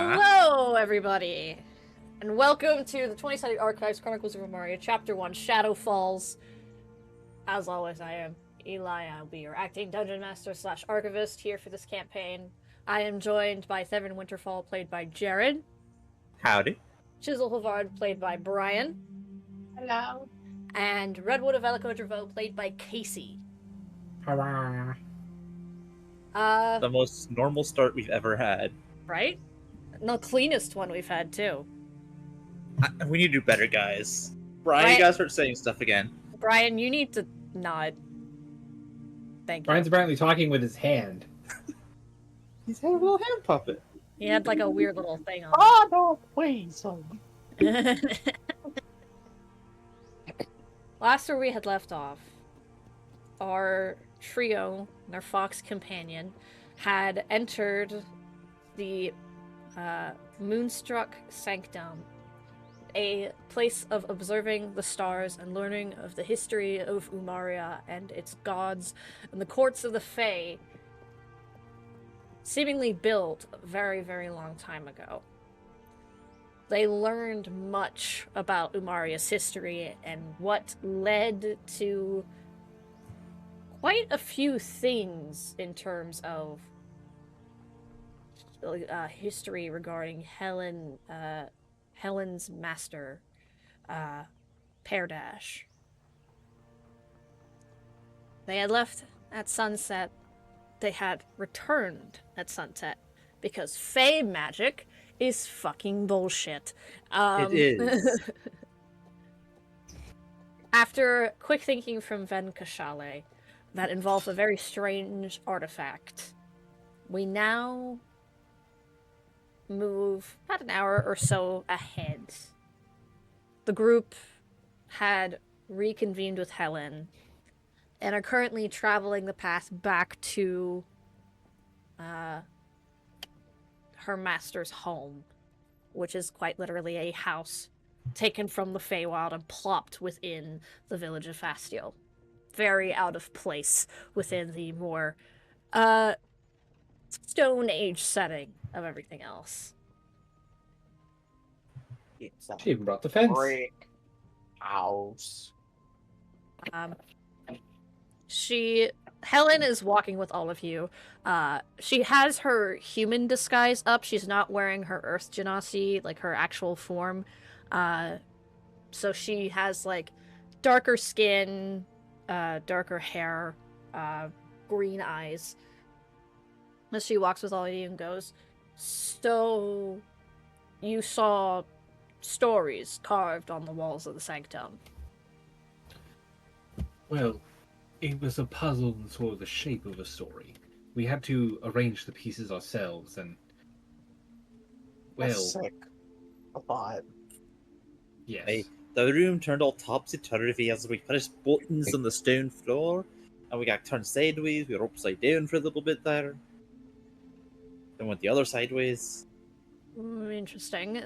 Hello, everybody, and welcome to the 20th Archives, Chronicles of Umaria, Chapter 1, Shadow Falls. As always, I am Eli. I'll be your acting dungeon master / archivist here for this campaign. I am joined by Theron Winterfall, played by Jared. Howdy. Chisel Havard, played by Brian. Hello. And Redwood of Ellico played by Casey. Hurrah. The most normal start we've ever had. Right? The cleanest one we've had, too. We need to do better, guys. Brian, you gotta start saying stuff again. Brian, you need to nod. Thank you. Brian's apparently talking with his hand. He's had a little hand puppet. He had like a weird little thing on. Oh, no, please. Last where we had left off, our trio, their fox companion, had entered the Moonstruck Sanctum, a place of observing the stars and learning of the history of Umaria and its gods and the courts of the Fae, seemingly built a very, very long time ago. They learned much about Umaria's history and what led to quite a few things in terms of history regarding Helen's master, Perdash. They had left at sunset. They had returned at sunset because Fae magic is fucking bullshit. It is. After quick thinking from Vendetta that involved a very strange artifact, we now move about an hour or so ahead. The group had reconvened with Helen and are currently traveling the path back to her master's home, which is quite literally a house taken from the Feywild and plopped within the village of Fastio. Very out of place within the more Stone Age setting of everything else. It's she even brought the fence. Brick house. Helen is walking with all of you. She has her human disguise up. She's not wearing her Earth Genasi, like her actual form. So she has like darker skin, darker hair, green eyes. As she walks with all of you and goes, "So, you saw stories carved on the walls of the sanctum?" Well, it was a puzzle that saw the shape of a story. We had to arrange the pieces ourselves, and That's sick. A lot. Yes. Hey, the room turned all topsy-turvy as we pushed buttons on the stone floor, and we got turned sideways. We were upside down for a little bit there. Then went the other sideways. Interesting.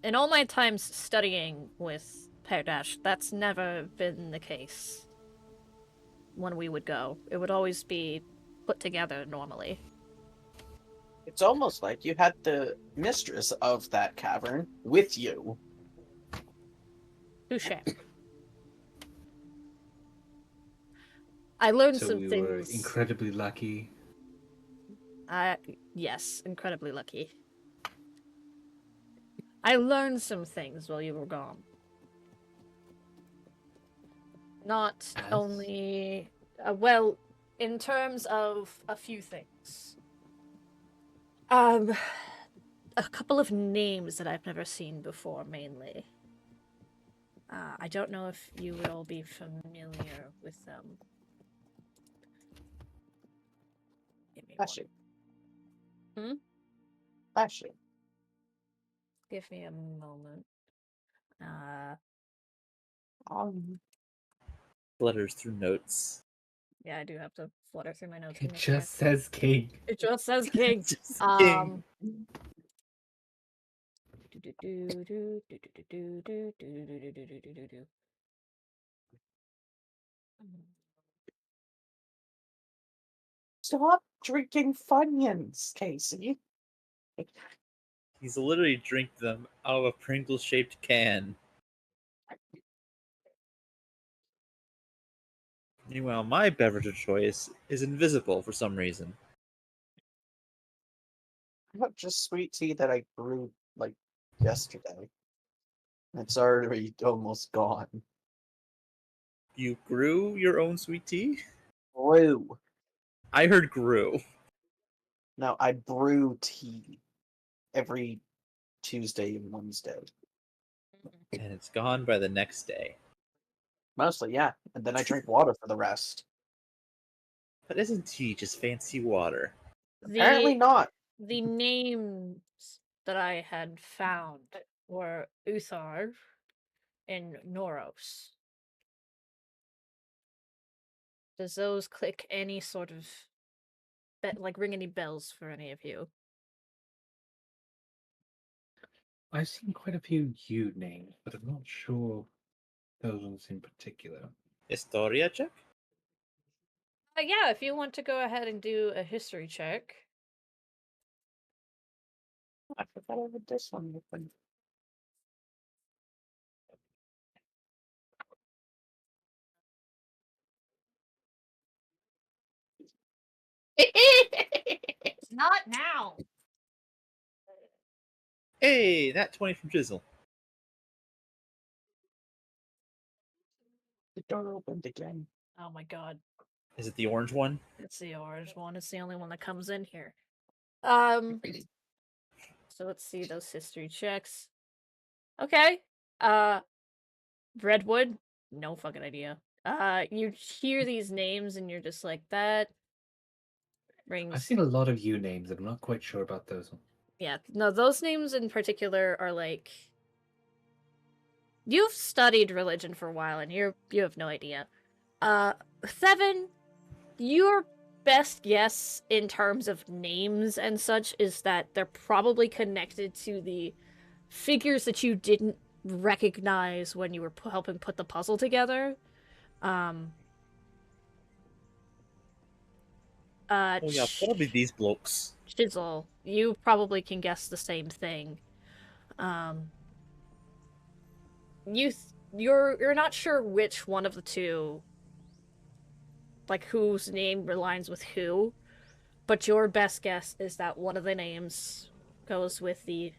In all my times studying with Perdash, that's never been the case. When we would go, it would always be put together normally. It's almost like you had the mistress of that cavern with you. Touche. I learned So some we things. were incredibly lucky. Yes, incredibly lucky. I learned some things while you were gone. Not only... well, in terms of a few things. A couple of names that I've never seen before, mainly. I don't know if you will be familiar with them. Flashing. Hmm? Flashing. Give me a moment. Flutters through notes. Yeah, I do have to flutter through my notes. It just says king. It just says king. Just king. Stop drinking Funyuns, Casey. He's literally drinking them out of a Pringle-shaped can. Meanwhile, my beverage of choice is invisible for some reason. I have just sweet tea that I brewed like yesterday. It's already almost gone. You grew your own sweet tea? Brew. I heard grew. No, I brew tea every Tuesday and Wednesday. And it's gone by the next day. Mostly, yeah. And then I drink water for the rest. But isn't tea just fancy water? Apparently The not. the names that I had found were Uthar and Noros. Does those click any sort of like ring any bells for any of you? I've seen quite a few U names, but I'm not sure those ones in particular. Historia check? Yeah, if you want to go ahead and do a history check. I forgot I had this one open. Not now. Hey, that 20 from Drizzle. The door opened again. Oh my god. Is it the orange one? It's the orange one. It's the only one that comes in here. So let's see those history checks. Okay. Redwood? No fucking idea. You hear these names and you're just like, that rings. I've seen a lot of U names, and I'm not quite sure about those ones. Yeah, no, those names in particular are like. You've studied religion for a while and you have no idea. Seven, your best guess in terms of names and such is that they're probably connected to the figures that you didn't recognize when you were helping put the puzzle together. Oh yeah, probably these blokes. Chisel, you probably can guess the same thing. You're not sure which one of the two, like whose name aligns with who, but your best guess is that one of the names goes with the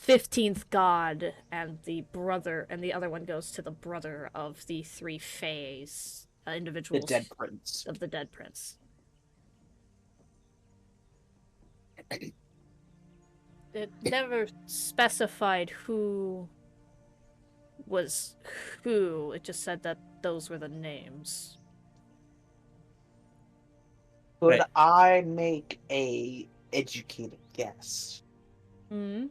15th god and the brother, and the other one goes to the brother of the three fays, The individuals Dead Prince. of the Dead Prince. It never specified who was who. It just said that those were the names. Could Right. I make a educated guess Hmm.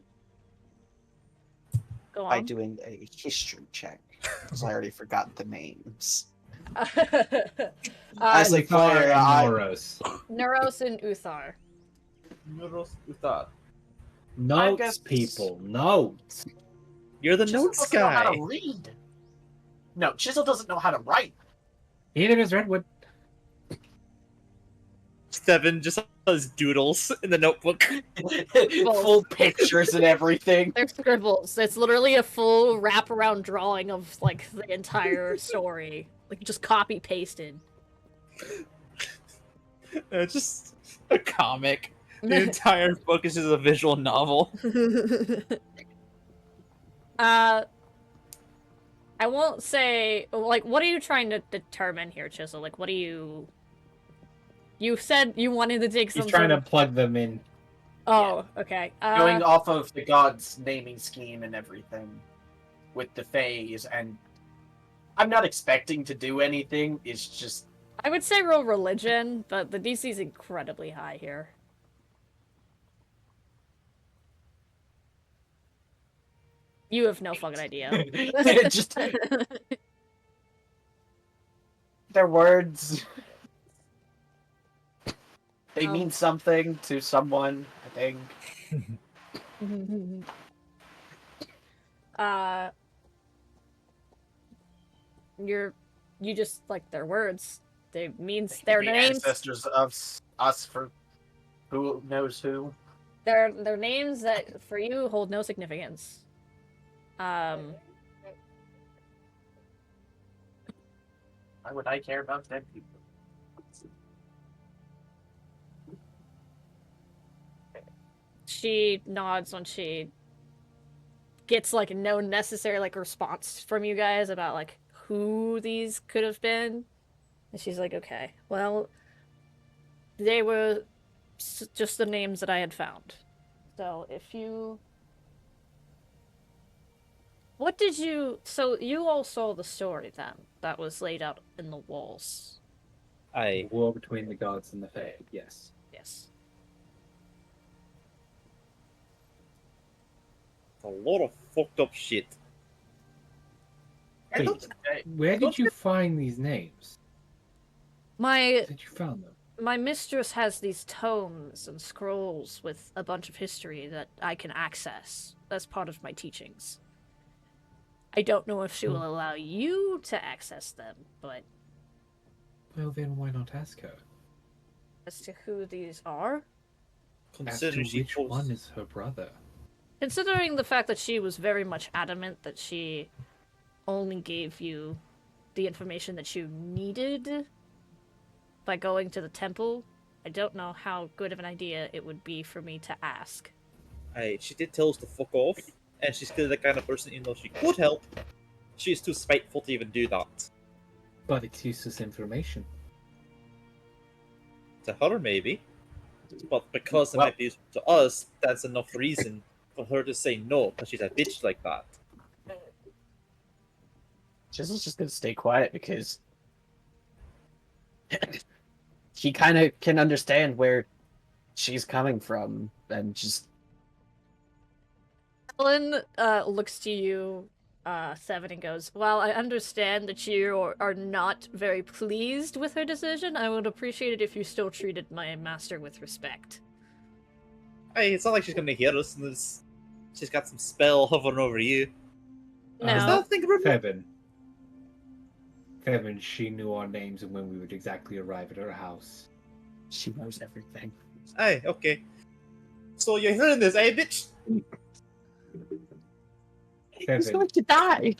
Go by on. doing a history check? Because I already forgot the names. As a Uthar player, and I Noros. Neuros and Uthar. Notes, guess- people, notes. You're the Chisel notes doesn't know how guy. to read. No, Chisel doesn't know how to write. Neither does Redwood. Seven just has doodles in the notebook. Full pictures and everything. They're scribbles. It's literally a full wraparound drawing of like the entire story, like just copy pasted. It's just a comic. The entire book is just a visual novel. I won't say like what are you trying to determine here, Chisel? Like what do you? You said you wanted to take some. He's trying sort to plug them in. Oh, okay. Going off of the god's naming scheme and everything with the phase, and I'm not expecting to do anything. It's just I would say roll religion, but the DC is incredibly high here. You have no fucking idea. just their words. They mean something to someone, I think. You just like their words. They means They could their be names. ancestors of us for who knows who. They're names that for you hold no significance. Why would I care about dead people? She nods when she gets like no necessary like response from you guys about like who these could have been. And she's like, okay, well, they were just the names that I had found. So if you. What did you. So you all saw the story then that was laid out in the walls. The war between the gods and the Fae, yes. Yes. A lot of fucked up shit. I Wait, don't- where did you find these names? My Where did you found them? my mistress has these tomes and scrolls with a bunch of history that I can access as part of my teachings. I don't know if she will allow you to access them, but Well, then why not ask her? as to who these are, As to Considering she which posed- one is her brother? considering the fact that she was very much adamant that she only gave you the information that you needed by going to the temple, I don't know how good of an idea it would be for me to ask. She did tell us to fuck off, and she's still the kind of person, even though she could help, she's too spiteful to even do that. But it's useless information. To her, maybe. But because it Well- might be useful to us, that's enough reason for her to say no, because she's a bitch like that. Chisel's just gonna stay quiet because he kind of can understand where she's coming from, and just Ellen looks to you, Seven, and goes, "While I understand that you are not very pleased with her decision, I would appreciate it if you still treated my master with respect." Hey, it's not like she's gonna hear us, and she's got some spell hovering over you. No. Is that a thing about Fevin, she knew our names and when we would exactly arrive at her house. she knows everything. Hey, okay. So you're hearing this, eh, bitch? He's Fevin, going to die.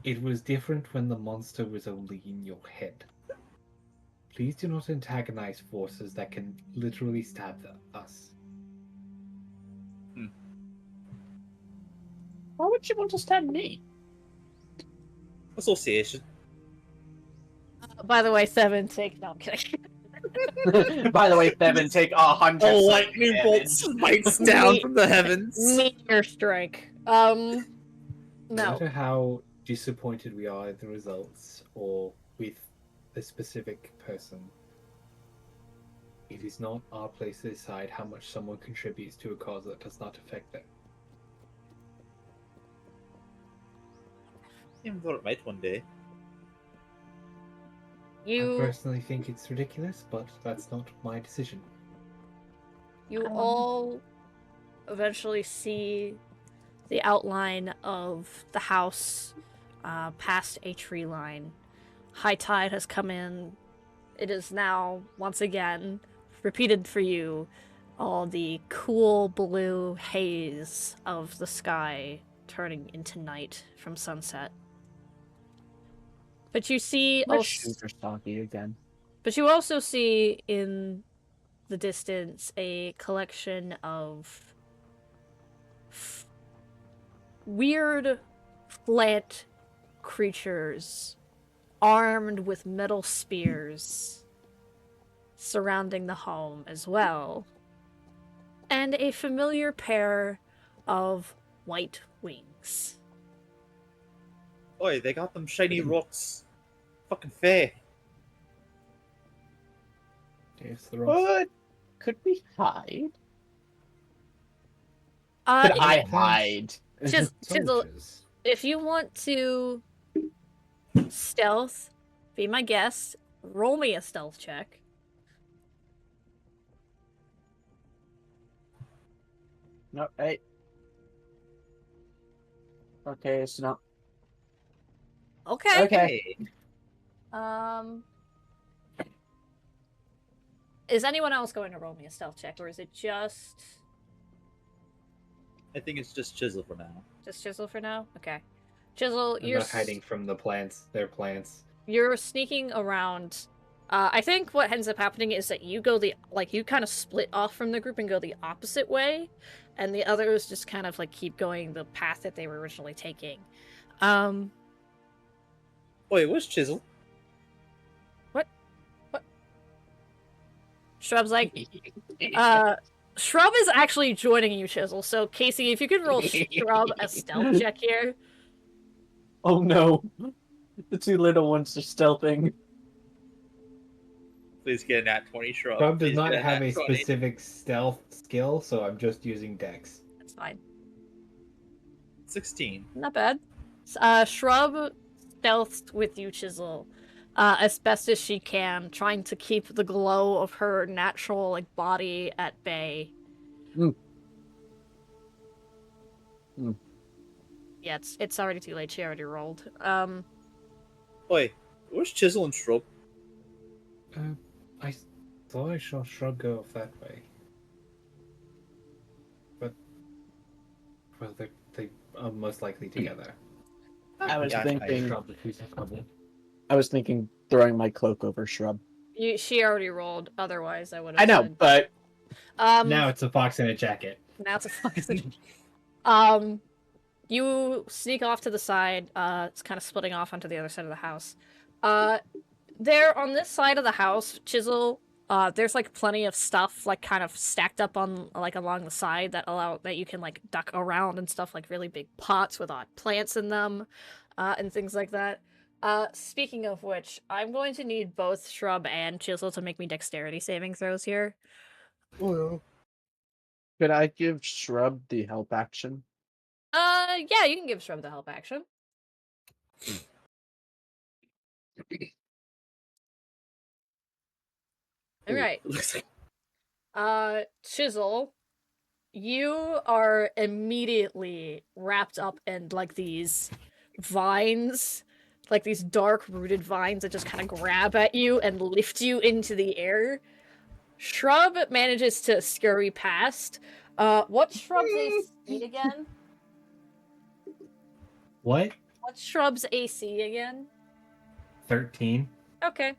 it was different when the monster was only in your head. Please do not antagonize forces that can literally stab us. Why would you want to stab me? Association. By the way, Seven, take no, I'm kidding. By the way, Thevin, take 100. Oh, lightning bolts bites down from the heavens. Meteor strike. No. No matter how disappointed we are at the results or with the specific person, it is not our place to decide how much someone contributes to a cause that does not affect them. Even though it might one day. I You personally think it's ridiculous, but that's not my decision. You all eventually see the outline of the house past a tree line. High tide has come in. It is now, once again, repeated for you, all the cool blue haze of the sky turning into night from sunset. But you see My also, shoes are soggy again. but you also see in the distance a collection of weird plant creatures armed with metal spears surrounding the home as well, and a familiar pair of white wings. Oi, they got them shiny rocks. Fucking fair. Yes, the rocks. But could we hide? Could I hide? Chisel, Soldiers. if you want to stealth, be my guest, roll me a stealth check. No, hey. Okay, it's not. Okay. Okay. Hey. Is anyone else going to roll me a stealth check, or is it just I think it's just Chisel for now. Chisel for now? Okay. Chisel, I'm not hiding from the plants. They're plants. you're sneaking around. I think what ends up happening is that you go you kind of split off from the group and go the opposite way, and the others just kind of like keep going the path that they were originally taking. Wait, what's Chisel? What? Shrub's like, Shrub is actually joining you, Chisel. So Casey, if you could roll Shrub a stealth check here. Oh no. The two little ones are stealthing. Please get a nat 20, Shrub. Bob does Please not get have nat a 20. specific stealth skill, so I'm just using Dex. That's fine. 16. Not bad. Shrub stealthed with you, Chisel, as best as she can, trying to keep the glow of her natural body at bay. Mm. Mm. Yeah, it's already too late. She already rolled. Wait, where's Chisel and Shrub? I thought I saw Shrub go off that way. But, well, they are most likely together. I was thinking. Shrub, who's in trouble? I was thinking throwing my cloak over Shrub. She already rolled. Otherwise, I would have. I know, said. but Now it's a fox in a jacket. Now it's a fucking. You sneak off to the side. It's kind of splitting off onto the other side of the house. There on this side of the house, Chisel. There's plenty of stuff kind of stacked up on along the side that you can duck around and stuff, really big pots with odd plants in them, and things like that. Speaking of which, I'm going to need both Shrub and Chisel to make me dexterity saving throws here. could I give Shrub the help action? Yeah, you can give Shrub the help action. All right. Chisel, you are immediately wrapped up in these vines, these dark rooted vines that just kind of grab at you and lift you into the air. Shrub manages to scurry past. What's Shrub's AC again? What? What's Shrub's AC again? 13? Okay.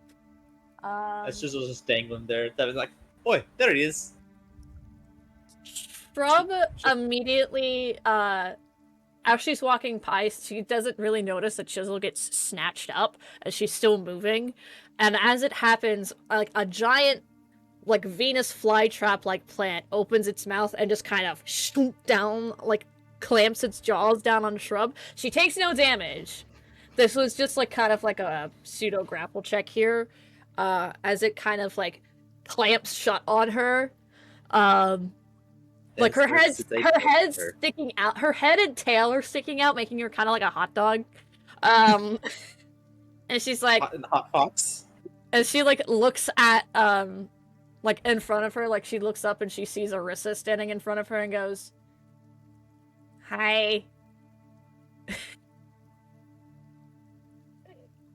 As Chisel was just dangling there. That was like, boy, there he is. Shrub immediately, as she's walking by, she doesn't really notice that Chisel gets snatched up as she's still moving. And as it happens, a giant, Venus flytrap plant opens its mouth and just kind of down, clamps its jaws down on Shrub. She takes no damage. This was just kind of a pseudo grapple check here, as it kind of clamps shut on her. Her head's sticking out. Her head and tail are sticking out, making her kind of like a hot dog. And she's like, hot fox. And she looks at in front of her, she looks up and she sees Arissa standing in front of her and goes, "Hi."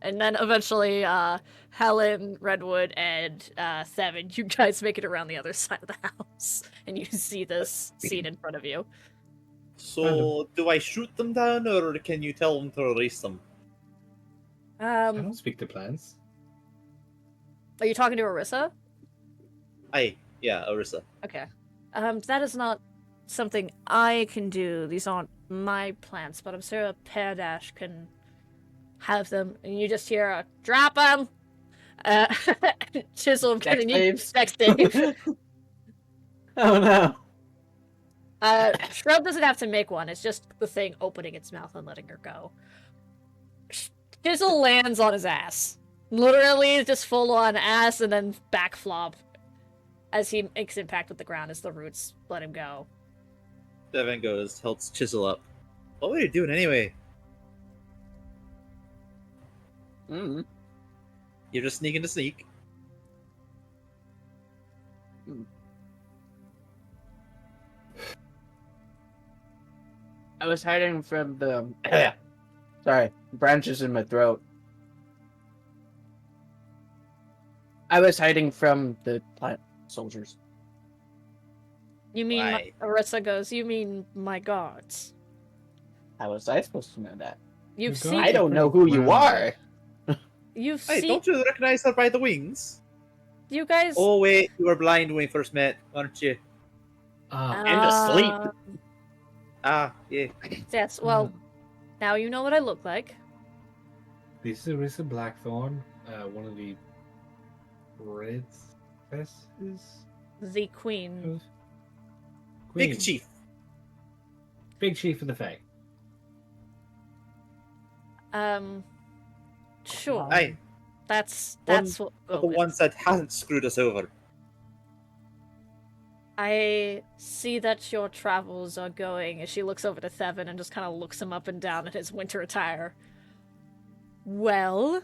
And then eventually, Helen, Redwood, and Seven, you guys make it around the other side of the house, and you see this scene in front of you. So, do I shoot them down, or can you tell them to release them? I don't speak to plants. Are you talking to Arissa? Yeah, Arissa. Okay. That is not something I can do. These aren't my plants, but I'm sure a Peardash can have them. And you just hear a drop them. Chisel and you dex save. Oh no. Shrub doesn't have to make one. It's just the thing opening its mouth and letting her go. Chisel lands on his ass. Literally just full on ass and then back flop as he makes impact with the ground as the roots let him go. Devin goes, helps Chisel up. What were you doing anyway? Mm. You're just sneaking to sneak. I was hiding from the sorry, branches in my throat. I was hiding from the plant soldiers. You mean, Why? Arissa goes, you mean my gods. How was I supposed to know that? You've Your seen, gods I don't know who you are. you've Hey, seen, don't you recognize her by the wings? you guys. Oh wait, you were blind when we first met, weren't you? Ah, And asleep. Ah, yeah. Yes, well, now you know what I look like. this is Arissa Blackthorn, one of the princesses? The queen. Queen. Big Chief. Big Chief of the Fae. Sure. Aye, That's One what the we'll go with. ones that hasn't screwed us over. I see that your travels are going, as she looks over to Thevin and just kind of looks him up and down in his winter attire. Well,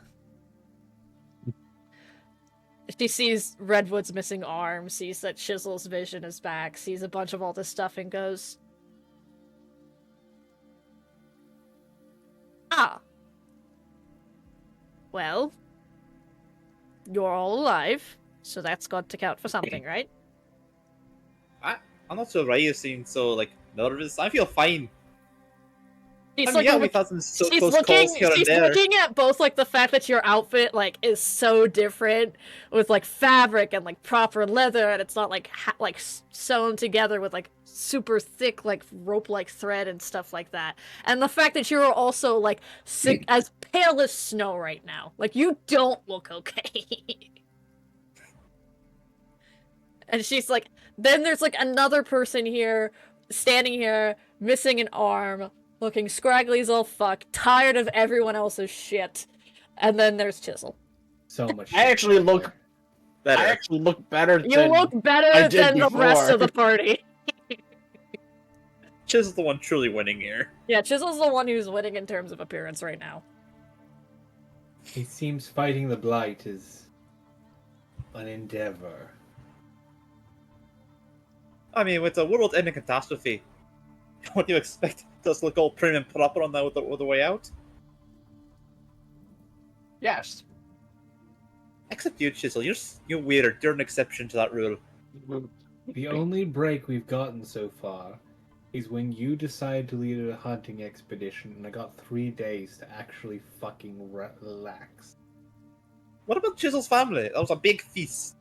she sees Redwood's missing arm, sees that Chisel's vision is back, sees a bunch of all this stuff, and goes, "Ah. Well, you're all alive, so that's got to count for something, right?" I'm not sure why you seem so like nervous. I feel fine. She's I mean, like, yeah, we've had some so she's close looking. calls here and She's there. looking at both like the fact that your outfit like is so different with like fabric and like proper leather, and it's not like sewn together with like super thick like rope like thread and stuff like that. And the fact that you're also like sick as pale as snow right now. Like you don't look okay. And she's like, then there's like another person here, standing here, missing an arm, looking scraggly as all fuck, tired of everyone else's shit. And then there's Chisel. So much. I shit actually right look. there. Better. I actually look better You than look I better did than the rest of the before. party. Chisel's the one truly winning here. Yeah, Chisel's the one who's winning in terms of appearance right now. It seems fighting the blight is an endeavor. I mean, with a world-ending catastrophe, what do you expect? Does look all prim and proper on the way out? Yes. Except you, Chisel. You're weird. You're an exception to that rule. The only break we've gotten so far is when you decided to lead a hunting expedition, and I got 3 days to actually fucking relax. What about Chisel's family? That was a big feast.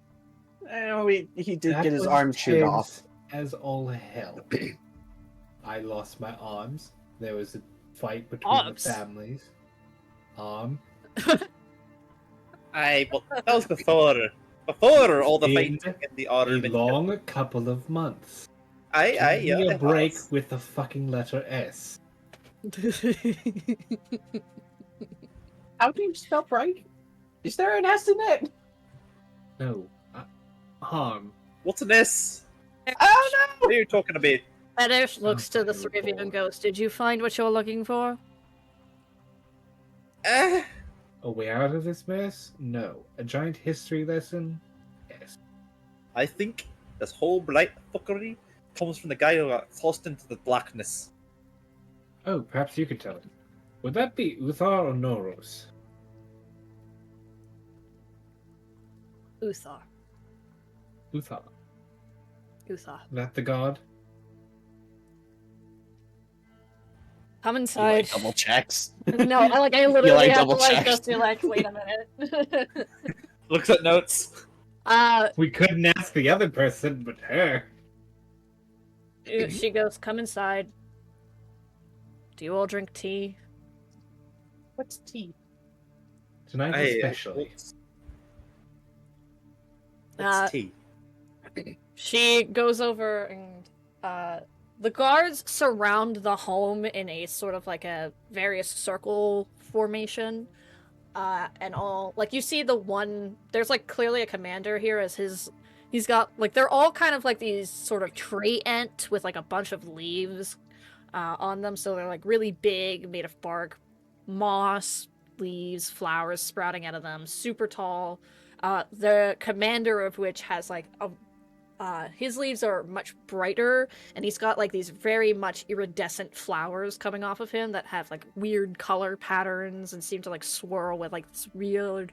He did That get his was arm chewed off. tense as all hell. I lost my arms. There was a fight between Arms? the families. Aye, but that was before all the In fighting in the A autumn. long couple of months. Aye, Give me yeah. a it break was. with the fucking letter S. How do you spell right? Is there an S in it? No. Harm. What's an S? Oh What are you talking about? Fetish looks to the fucking three of you and recall. goes, "Did you find what you're looking for?" A way out of this mess? No. A giant history lesson? Yes. I think this whole blight fuckery comes from the guy who got tossed into the blackness. Oh, perhaps you could tell it. Would that be Uthar or Noros? Uthar. Uthar. Uthar. That the god? Come You inside. like double checks. No, I literally like have to double like checked. just be like, wait a minute. Looks at notes. We couldn't ask the other person, but her. She goes, "Come inside. Do you all drink tea?" What's tea? Tonight Aye, especially. Uh, What's tea? She goes over and the guards surround the home in a sort of like a various circle formation. And all like you see the one there's like clearly a commander here as he's got like they're all kind of like these sort of tree ant with like a bunch of leaves on them, so they're like really big, made of bark, moss, leaves, flowers sprouting out of them, super tall. The commander of which has like his leaves are much brighter, and he's got like these very much iridescent flowers coming off of him that have like weird color patterns and seem to like swirl with like this weird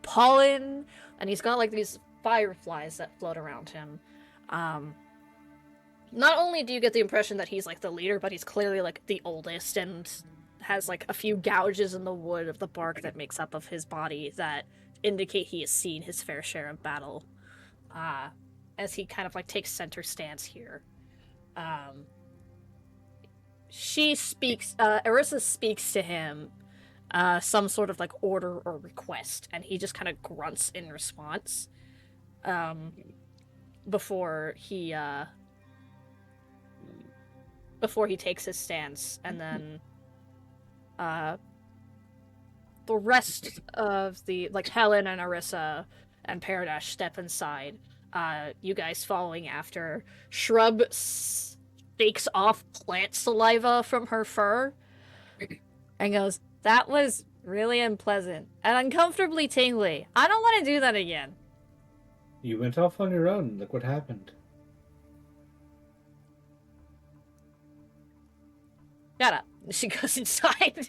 pollen, and he's got like these fireflies that float around him. Not only do you get the impression that he's like the leader, but he's clearly like the oldest and has like a few gouges in the wood of the bark that makes up of his body that indicate he has seen his fair share of battle. As he kind of like takes center stance here. She speaks, Arissa speaks to him some sort of like order or request, and he just kind of grunts in response before he takes his stance, and then the rest of the, like, Helen and Arissa and Paradash step inside, you guys following after. Shrub fakes off plant saliva from her fur and goes, "That was really unpleasant and uncomfortably tingly. I don't want to do that again." You went off on your own. Look what happened. Shut up. She goes inside.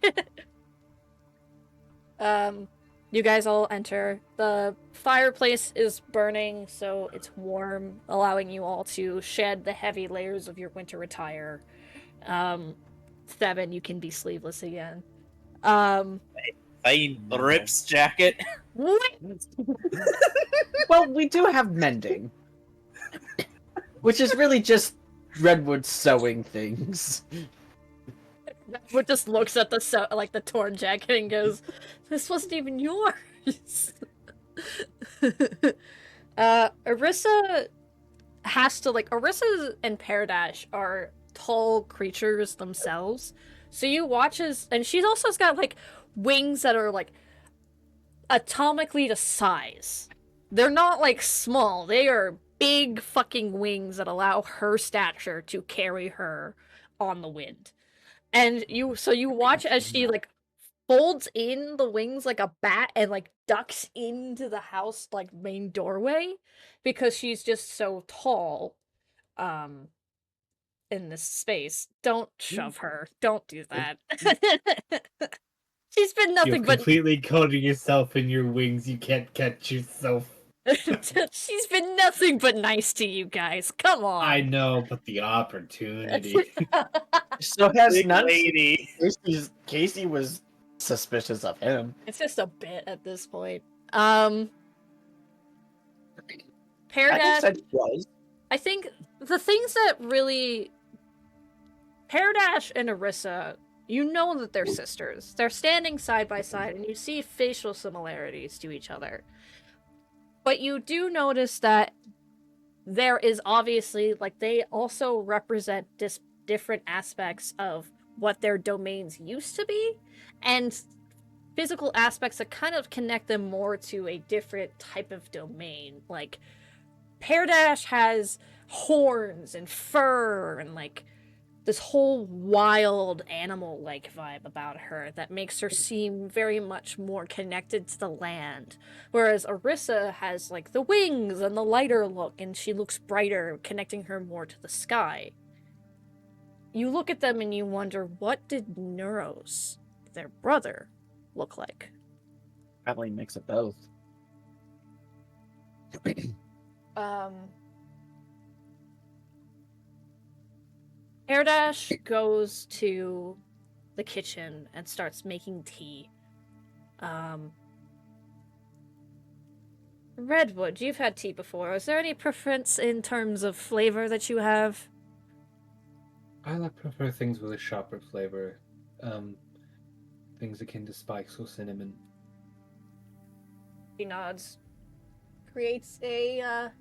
You guys all enter. The fireplace is burning, so it's warm, allowing you all to shed the heavy layers of your winter attire. Seven, you can be sleeveless again. Fine, No. rips jacket. What? Well, we do have mending, which is really just Redwood sewing things. Redwood just looks at the the torn jacket and goes, "This wasn't even yours." Arissa has to, like, Arissa and Paradash are tall creatures themselves, so you watch as, and she's also got like wings that are like atomically to size. They're not like small, they are big fucking wings that allow her stature to carry her on the wind. And you watch as she like folds in the wings like a bat and like ducks into the house like main doorway because she's just so tall in this space. Don't shove her. Don't do that. She's been nothing You're but completely coating yourself in your wings. You can't catch yourself. she's been nothing but nice to you guys. Come on. I know, but the opportunity. So has Big none. lady. Casey was suspicious of him. It's just a bit at this point. I Paradash, said was. I think the things that really Paradash and Arissa, you know that they're sisters. They're standing side by side and you see facial similarities to each other. But you do notice that there is obviously, like, they also represent different aspects of what their domains used to be, and physical aspects that kind of connect them more to a different type of domain. Like, Paradash has horns and fur and, like, this whole wild animal-like vibe about her that makes her seem very much more connected to the land. Whereas Arissa has, like, the wings and the lighter look, and she looks brighter, connecting her more to the sky. You look at them and you wonder, what did Neuros, their brother, look like? Probably a mix of both. Paradash goes to the kitchen and starts making tea. Redwood, you've had tea before. Is there any preference in terms of flavor that you have? I prefer things with a sharper flavor. Things akin to spice or cinnamon. He nods. Creates a,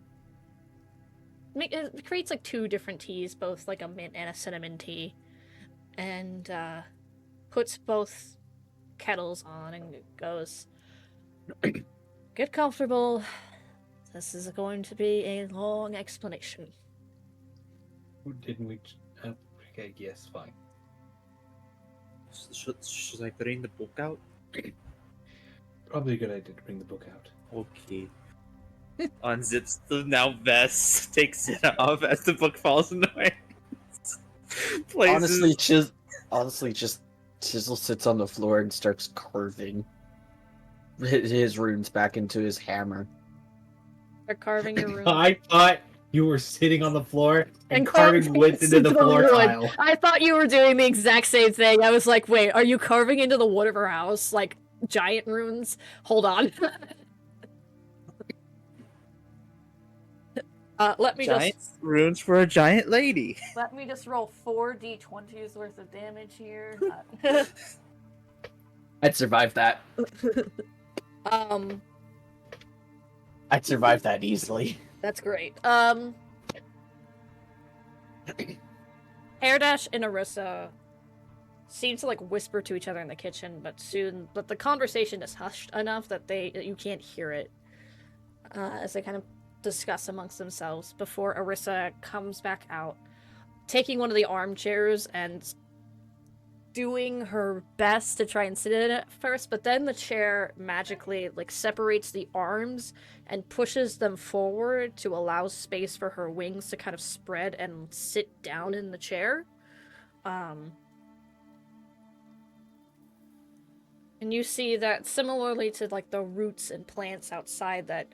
it creates like two different teas, both like a mint and a cinnamon tea, and puts both kettles on and goes, "Get comfortable. This is going to be a long explanation." Didn't we? Okay, yes, fine. Should I bring the book out? Probably a good idea to bring the book out. Okay. Unzips the now vest, takes it off as the book falls in the hands. Honestly, just Chisel sits on the floor and starts carving. his runes back into his hammer. They're carving your room. I thought you were sitting on the floor and carving carving wood into the floor wood. tile. I thought you were doing the exact same thing. I was like, wait, are you carving into the wood of her house? Like, giant runes? Hold on. Let me Giant just runes for a giant lady. let me just roll 4d20s worth of damage here. I'd survive that. I'd survive that easily. That's great. Hairdash and Arissa seem to like whisper to each other in the kitchen, but the conversation is hushed enough that you can't hear it as they kind of discuss amongst themselves before Arissa comes back out, taking one of the armchairs and doing her best to try and sit in it first, but then the chair magically like separates the arms and pushes them forward to allow space for her wings to kind of spread and sit down in the chair. And you see that similarly to like the roots and plants outside that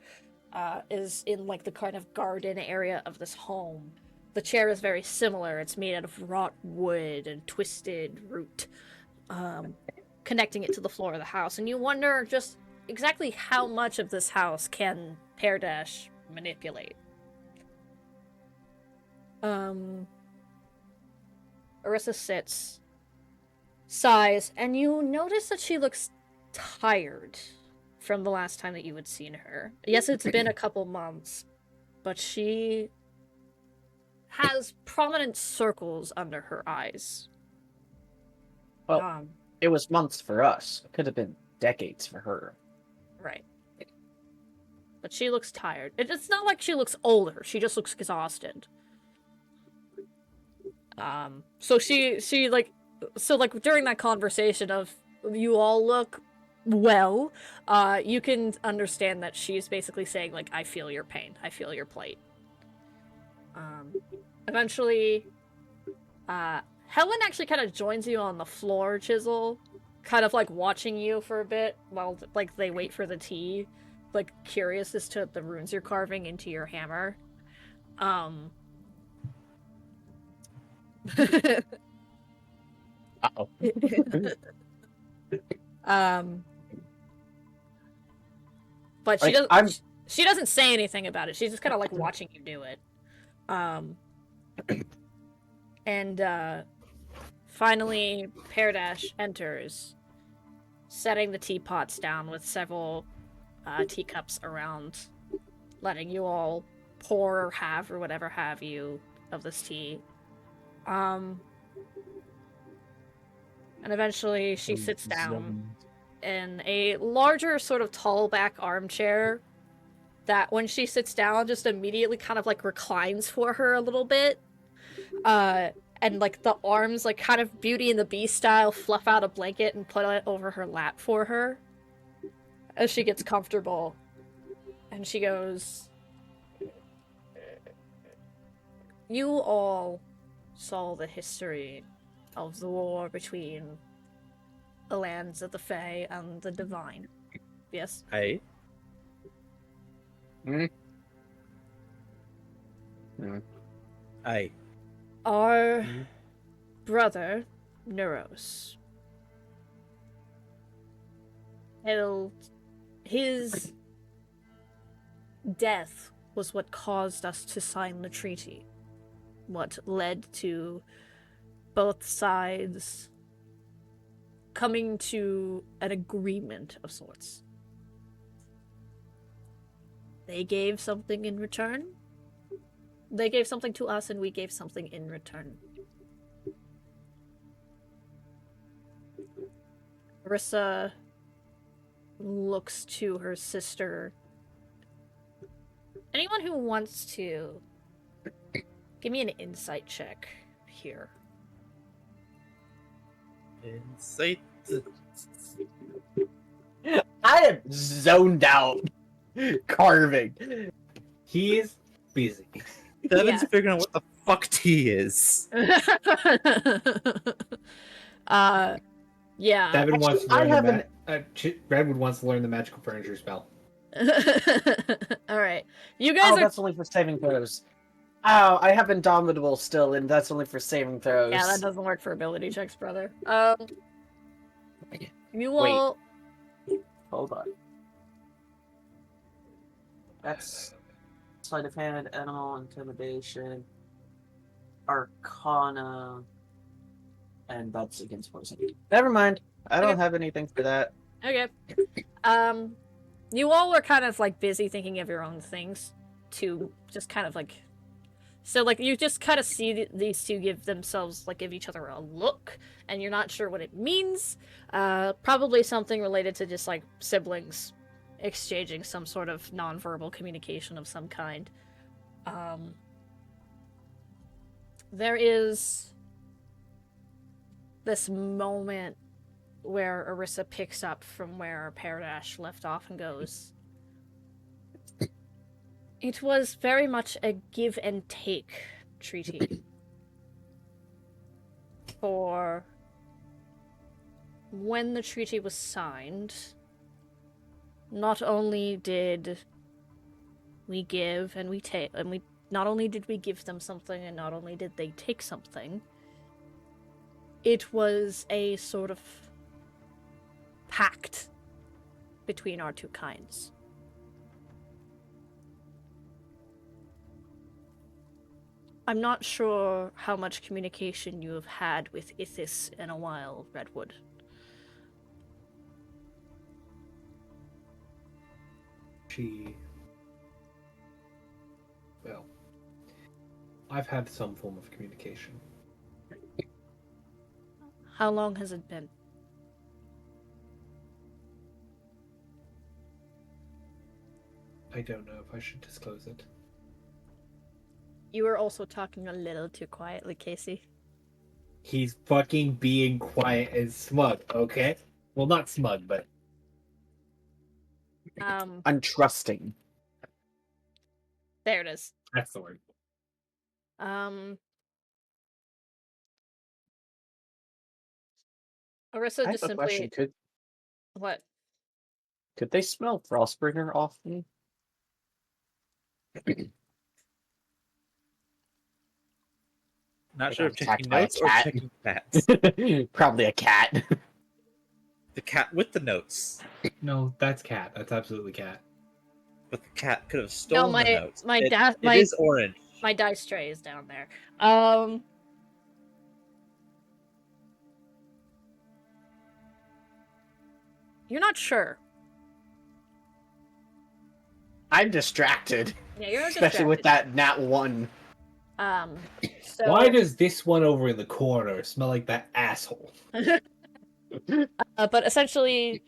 is in like the kind of garden area of this home, the chair is very similar. It's made out of wrought wood and twisted root, connecting it to the floor of the house. And you wonder just exactly how much of this house can Peardash manipulate. Arissa sits, sighs, and you notice that she looks tired from the last time that you had seen her. Yes, it's been a couple months, but she has prominent circles under her eyes. Well, it was months for us. It could have been decades for her. Right. But she looks tired. It's not like she looks older. She just looks exhausted. So during that conversation of you all look well, you can understand that she's basically saying like, I feel your pain. I feel your plight. Eventually, Helen actually kind of joins you on the floor, Chisel, kind of like watching you for a bit while like they wait for the tea, like curious as to the runes you're carving into your hammer. Uh-oh. But she Like, doesn't. She doesn't say anything about it. She's just kind of like watching you do it. And finally, Peardash enters, setting the teapots down with several teacups around, letting you all pour or have or whatever have you of this tea. And eventually she sits down in a larger sort of tall back armchair that when she sits down just immediately kind of like reclines for her a little bit. And like the arms, like kind of Beauty and the Beast style, fluff out a blanket and put it over her lap for her as she gets comfortable. And she goes, you all saw the history of the war between the lands of the Fae and the Divine. Yes? Hey. Aye. Our brother, Neuros, his death was what caused us to sign the treaty. What led to both sides coming to an agreement of sorts. They gave something in return. They gave something to us, and we gave something in return. Arissa looks to her sister. Anyone who wants to give me an insight check here. Insight. I am zoned out carving. He's busy. Devin's Yeah. figuring out what the fuck tea is. Yeah. Devin Actually, wants to I learn haven't- Redwood wants to learn the magical furniture spell. All right. You guys Oh, are. that's only for saving throws. Oh, I have Indomitable still, and that's only for saving throws. Yeah, that doesn't work for ability checks, brother. You Wait. all. Hold on. That's sleight of hand, animal intimidation, arcana, and that's against poison. Never mind. I don't Okay. have anything for that. Okay. You all were kind of like busy thinking of your own things to just kind of like. So like you just kind of see these two give themselves like give each other a look, and you're not sure what it means. Probably something related to just like siblings exchanging some sort of nonverbal communication of some kind. There is this moment where Arissa picks up from where Paradash left off and goes, "It was very much a give and take treaty. For when the treaty was signed, not only did we give and we take, and we not only did we give them something, and not only did they take something, it was a sort of pact between our two kinds. I'm not sure how much communication you have had with Ithis in a while, Redwood. Well, I've had some form of communication. How long has it been? I don't know if I should disclose it. You were also talking a little too quietly, Casey. He's fucking being quiet and smug, okay? Well, not smug, but Untrusting. There it is. that's the word. Arissa I just have a question. simply... What? Could they smell Frostbringer off me? Not Like sure I'm if checking attacked by a notes or cat. checking cats. Probably a cat. The cat with the notes. No, that's cat. That's absolutely cat. But the cat could have stolen the notes. It is orange. My dice tray is down there. You're not sure. I'm distracted. Yeah, you're Especially with that nat 1. So... Why does this one over in the corner smell like that asshole? but essentially,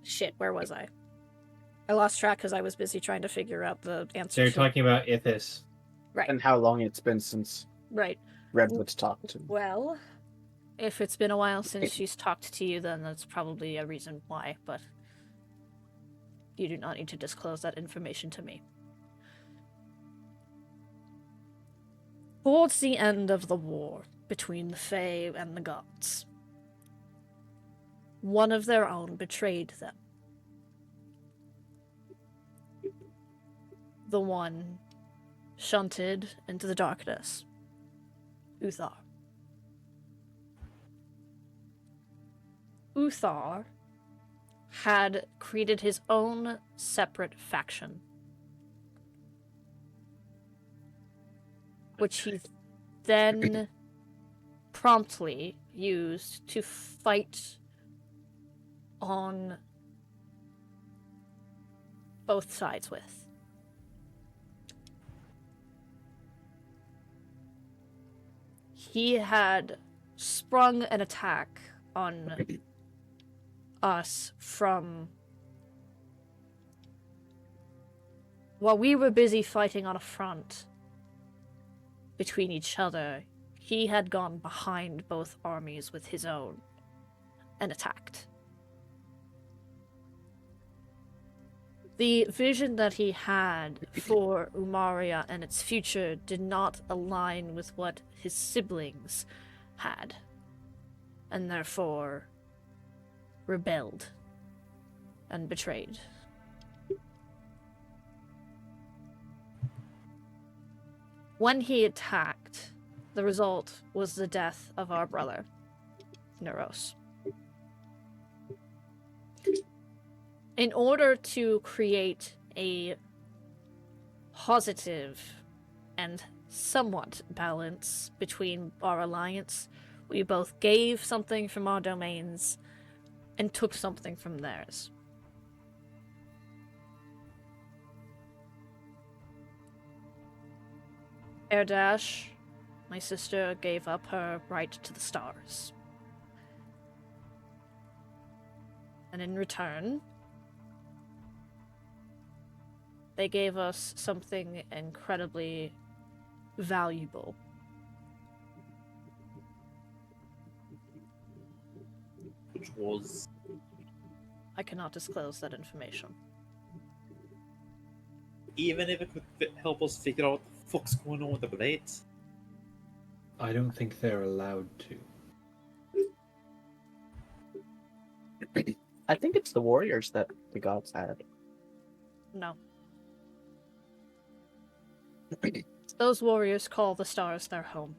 shit, where was I? I lost track because I was busy trying to figure out the answer. So you're sheet. talking about Ithis. Right. And how long it's been since Right. Redwood's talked to. Well, if it's been a while since she's talked to you, then that's probably a reason why, but you do not need to disclose that information to me. Towards the end of the war between the Fae and the gods, one of their own betrayed them. The one shunted into the darkness, Uthar. Uthar had created his own separate faction, which he then promptly used to fight on both sides with. He had sprung an attack on us from... While we were busy fighting on a front between each other, he had gone behind both armies with his own and attacked. The vision that he had for Umaria and its future did not align with what his siblings had, and therefore rebelled and betrayed. When he attacked, the result was the death of our brother, Neuros. In order to create a positive and somewhat balance between our alliance, we both gave something from our domains and took something from theirs. Erdash, my sister, gave up her right to the stars. And in return, they gave us something incredibly valuable. Which was I cannot disclose that information. even if it could help us figure out what the fuck's going on with the blades. I don't think they're allowed to. I think it's the warriors that the gods had. No. Those warriors call the stars their home.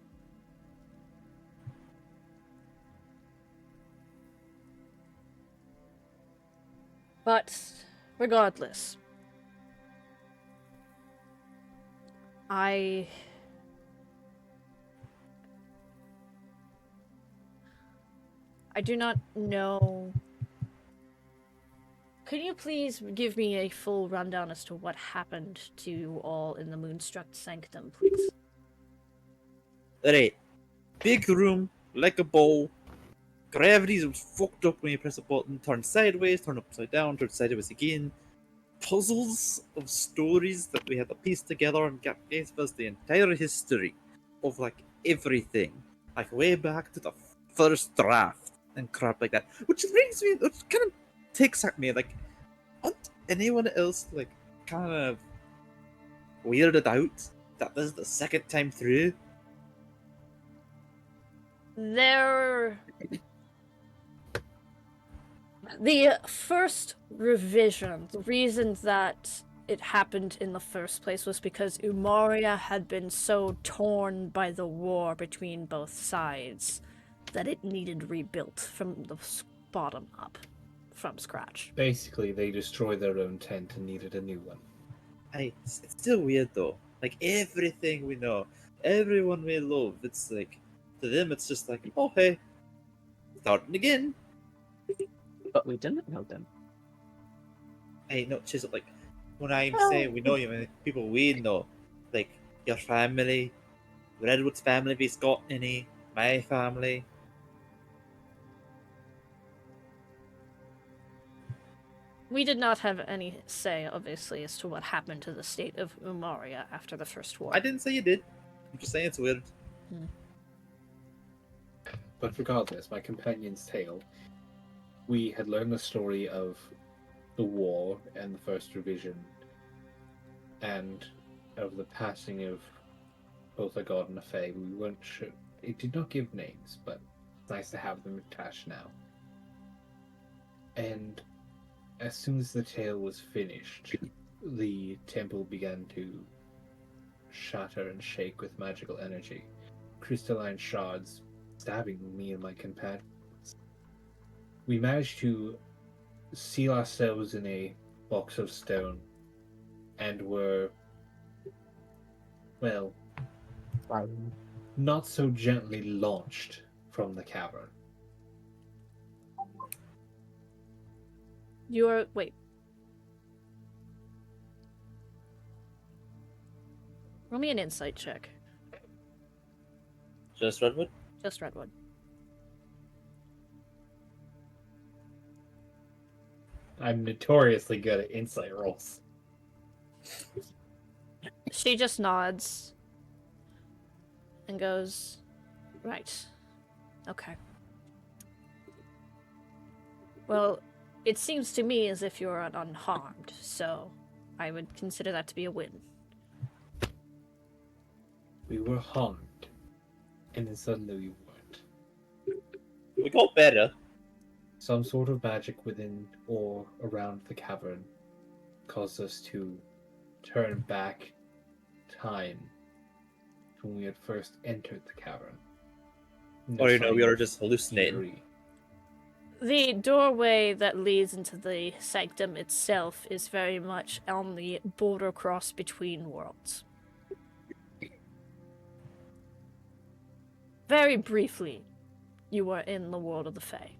But regardless, I do not know. Could you please give me a full rundown as to what happened to you all in the Moonstruck Sanctum, please? Alright. Big room, like a bowl. Gravity's fucked up when you press a button. Turn sideways, turn upside down, turn sideways again. Puzzles of stories that we had to piece together and gave us the entire history of like everything. Like way back to the first draft and crap like that. Which brings me, which kind of takes at me, like, aren't anyone else like kind of weirded out that this is the second time through? The first revision, the reason that it happened in the first place was because Umaria had been so torn by the war between both sides that it needed rebuilt from the bottom up, from scratch. Basically, they destroyed their own tent and needed a new one. It's still weird though. Like everything we know, everyone we love, it's like to them it's just like, oh hey, starting again. But we didn't know them. Hey, no, Chisel, like when I'm Oh. saying we know you, I mean, people we know, like your family, Redwood's family, if he's got any, my family. We did not have any say, obviously, as to what happened to the state of Umaria after the First War. I didn't say you did. I'm just saying it's weird. But regardless, my companion's tale, we had learned the story of the war and the first revision, and of the passing of both a god and a fae. We weren't sure. It did not give names, but it's nice to have them attached now. And as soon as the tale was finished, the temple began to shatter and shake with magical energy. Crystalline shards stabbing me and my companions. We managed to seal ourselves in a box of stone and were, well, not so gently launched from the cavern. Wait. Roll me an insight check. Just Redwood? Just Redwood. I'm notoriously good at insight rolls. She just nods and goes, right. Okay. Well, it seems to me as if you're unharmed, so I would consider that to be a win. We were harmed, and then suddenly we weren't. We got better. Some sort of magic within or around the cavern caused us to turn back time to when we had first entered the cavern. Or we are just hallucinating. Eerie. The doorway that leads into the sanctum itself is very much on the border cross between worlds. Very briefly, you were in the world of the Fae.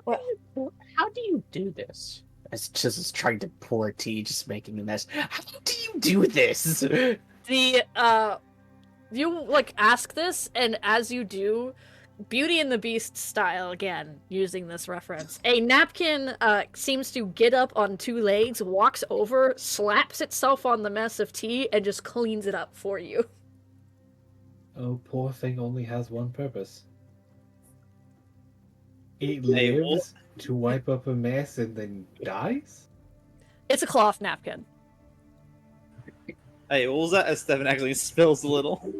How do you do this? As Chisel's trying to pour tea, just making a mess. How do you do this? You, like, ask this, and as you do, Beauty and the Beast style, again, using this reference, a napkin, seems to get up on two legs, walks over, slaps itself on the mess of tea, and just cleans it up for you. Oh, poor thing only has one purpose. It Hey, lives to wipe up a mess and then dies? It's a cloth napkin. Hey, what was that? As Stefan actually spills a little.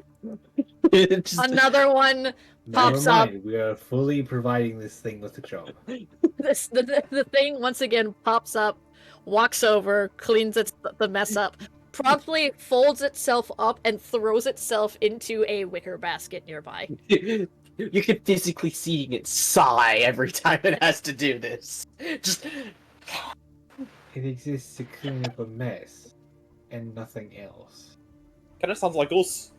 Just- Another one pops Never up. mind, we are fully providing this thing with a job. The thing once again pops up, walks over, cleans the mess up, promptly folds itself up and throws itself into a wicker basket nearby. You can physically see it sigh every time it has to do this. Just It exists to clean up a mess and nothing else. Kind of sounds like us.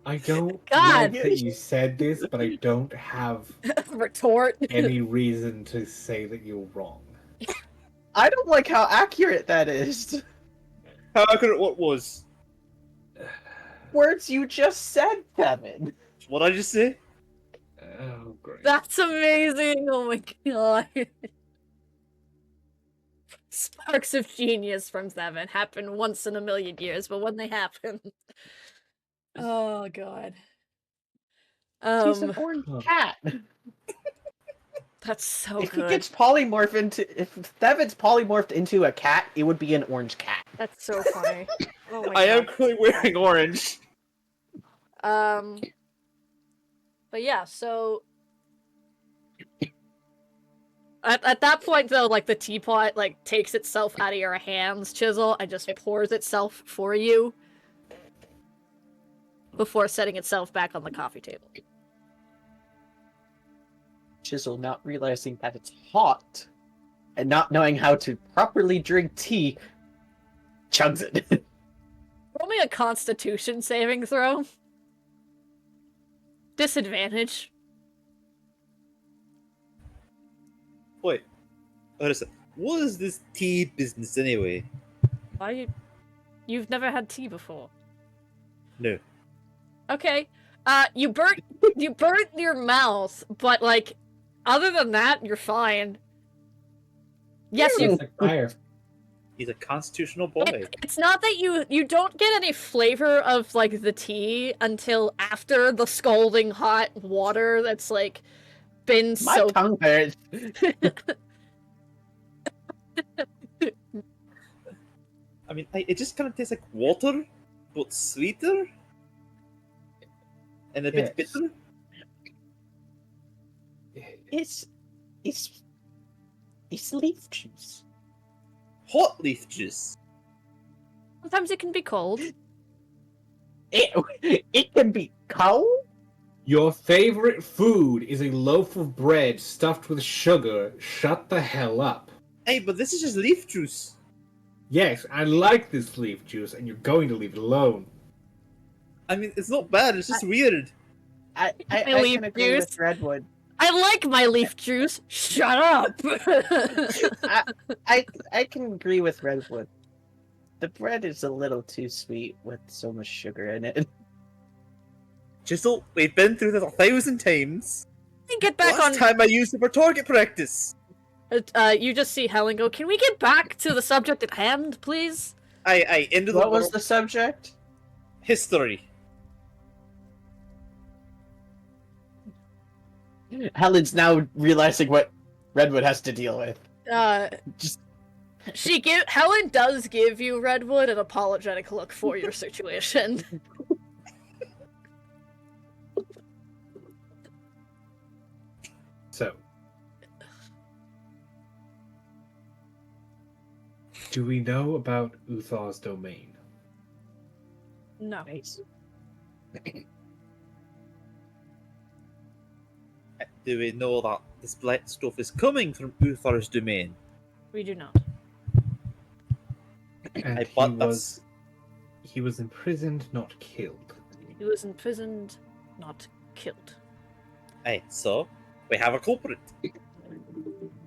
I don't God. like that you said this, but I don't have Retort. any reason to say that you're wrong. I don't like how accurate that is. How accurate what was? Words you just said, Kevin. What did I just say? Oh, great. That's amazing. Oh my god. Sparks of genius from Seven happen once in a million years, but when they happen. Oh god. He's an orange cat. That's so If good. he gets polymorphed into, if Thevin's polymorphed into a cat, it would be an orange cat. That's so funny. Oh my I am god. clearly wearing orange. But yeah, so at that point though, like the teapot like takes itself out of your hands, Chisel, and just pours itself for you before setting itself back on the coffee table. Chisel, not realizing that it's hot and not knowing how to properly drink tea, chugs it. Roll me a Constitution saving throw. Disadvantage. Wait. What is it? What is this tea business anyway? Why you've never had tea before? No. Okay. You burnt your mouth, but like other than that, you're fine. Yes, you It's like fire. He's a constitutional boy. it's not that you don't get any flavor of like the tea until after the scalding hot water that's like been My so tongue hurts. I mean, it just kind of tastes like water, but sweeter. And a bit Yes. bitter. It's leaf juice. Hot leaf juice. sometimes it can be cold. It can be cold. Your favorite food is a loaf of bread stuffed with sugar. Shut the hell up. Hey, but this is just leaf juice. Yes, I like this leaf juice, and you're going to leave it alone. I mean, it's not bad. It's just weird. I leaf can agree juice. with Redwood. I like my leaf juice. Shut up. I can agree with Redwood. The bread is a little too sweet with so much sugar in it. Chisel, we've been through this 1,000 times. Get back Last on. time I used it for target practice. You just see Helen go. Can we get back to the subject at hand, please? I into the What was world the subject? history. Helen's now realizing what Redwood has to deal with. Just Helen does give you Redwood an apologetic look for your situation. So, do we know about Uthar's domain? No. Do we know that this black stuff is coming from Uthar's domain? We do not. And I thought he was imprisoned, not killed. He was imprisoned, not killed. Aye, so we have a culprit.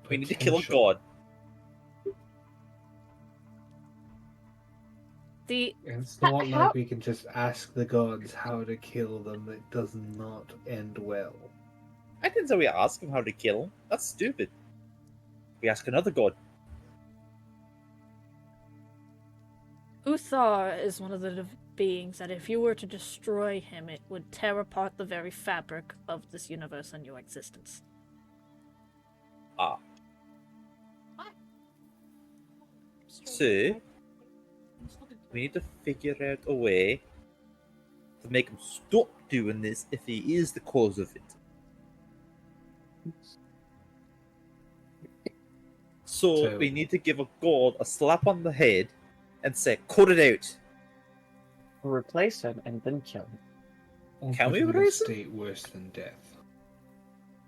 We need to kill a Potential. god. It's not like we can just ask the gods how to kill them. It does not end well. I didn't say we ask him how to kill him. That's stupid. We ask another god. Uthar is one of the beings that if you were to destroy him, it would tear apart the very fabric of this universe and your existence. Ah. So, we need to figure out a way to make him stop doing this if he is the cause of it. So we need to give a god a slap on the head and say, cut it out. replace him and then kill him. Or Can put we him in a erase him? state worse than death.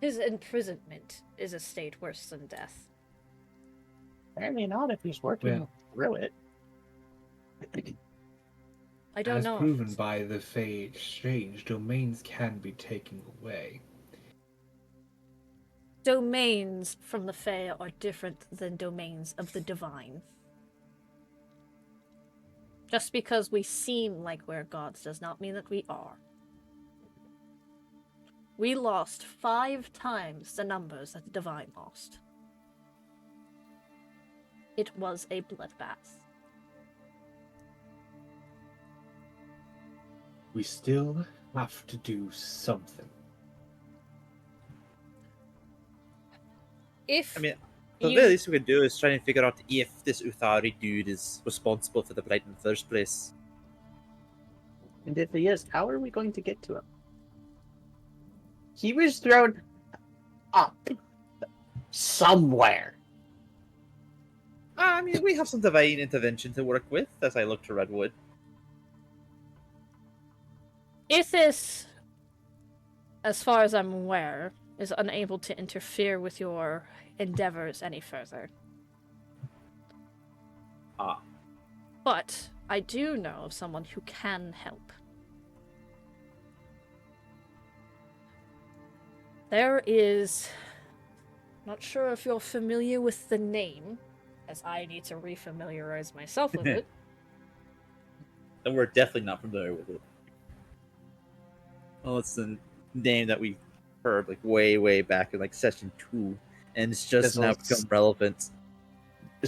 His imprisonment is a state worse than death. Apparently not if he's working Well- through it. I don't As know. proven by the Fey exchange, domains can be taken away. Domains from the Fae are different than domains of the divine. Just because we seem like we're gods does not mean that we are. We lost 5 times the numbers that the divine lost. It was a bloodbath. We still have to do something. If I mean, the you- very least we could do is try and figure out if this Uthari dude is responsible for the blight in the first place. And if he is, how are we going to get to him? He was thrown up somewhere. I mean, we have some divine intervention to work with as I look to Redwood. Ithis, as far as I'm aware, is unable to interfere with your endeavors any further. Ah. But I do know of someone who can help. There is... Not sure if you're familiar with the name, as I need to refamiliarize myself with it. And we're definitely not familiar with it. Well, it's the name that we heard like way back in like session 2, and it's just now Fizzles. become relevant.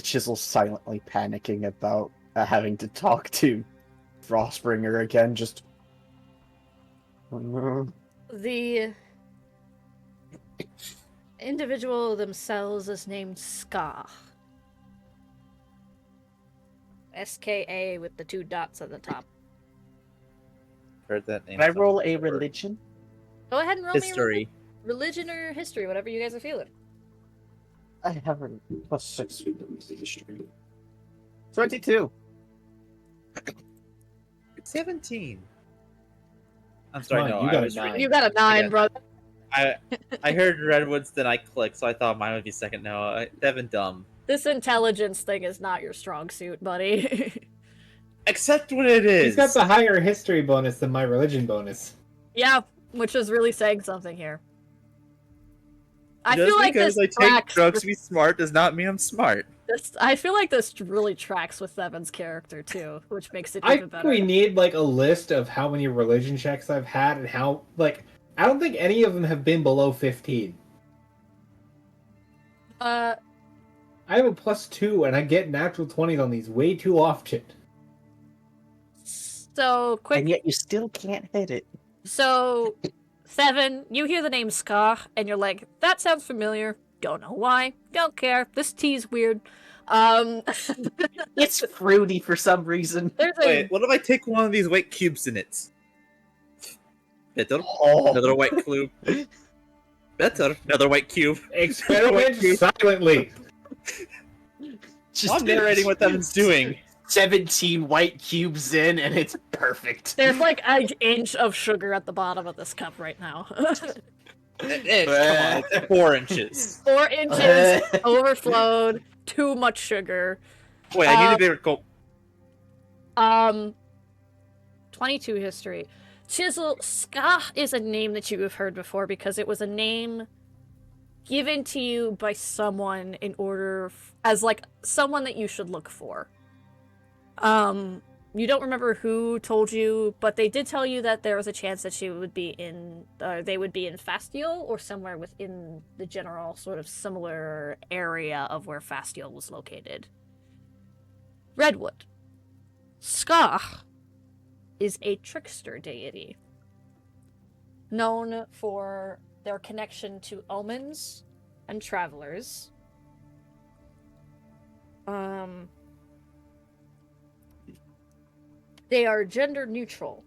Chisel's silently panicking about having to talk to Frostbringer again. Just The individual themselves is named Ska. SKA with the 2 dots at the top. Heard that name. Can I somewhere roll a before. religion? Go ahead and roll me a History. religion or history, whatever you guys are feeling. I have a +6 history. 22. 17. I'm sorry, Come no, on, you I got a was 9. You got a 9, Yeah. brother. I heard Redwoods, then I clicked, so I thought mine would be second. No, Devin dumb. This intelligence thing is not your strong suit, buddy. Except when it is. He's got the higher history bonus than my religion bonus. Yeah, which is really saying something here. I Just feel like because this I take tracks drugs with to be smart does not mean I'm smart. I feel like this really tracks with Evan's character too, which makes it I even think better. we need like a list of how many religion checks I've had and how like I don't think any of them have been below 15. Uh, I have a +2, and I get natural 20s on these way too often. so quick. And yet you still can't hit it. So, Seven, you hear the name Ska, and you're like, that sounds familiar. Don't know why. Don't care. This tea's weird. It's fruity for some reason. There's a Wait, what if I take one of these white cubes in it? Better. Oh. Another white cube. Better. Another white cube. Experiment silently. Just I'm narrating what Evan's doing. 17 white cubes in, and it's perfect. There's like an inch of sugar at the bottom of this cup right now. Come on, it's 4 inches. 4 inches overflowed. Too much sugar. Wait, I need a bigger cup. 22 history. Chisel, Ska is a name that you have heard before because it was a name given to you by someone in order as like someone that you should look for. You don't remember who told you, but they did tell you that there was a chance that they would be in Fastial or somewhere within the general sort of similar area of where Fastial was located. Redwood. Ska is a trickster deity, known for their connection to omens and travelers. They are gender neutral.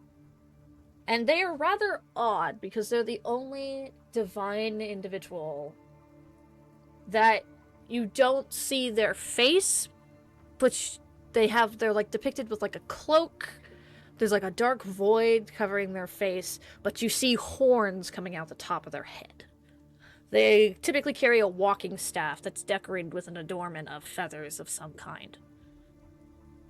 And they are rather odd because they're the only divine individual that you don't see their face, but they're like depicted with like a cloak. There's like a dark void covering their face, but you see horns coming out the top of their head. They typically carry a walking staff that's decorated with an adornment of feathers of some kind.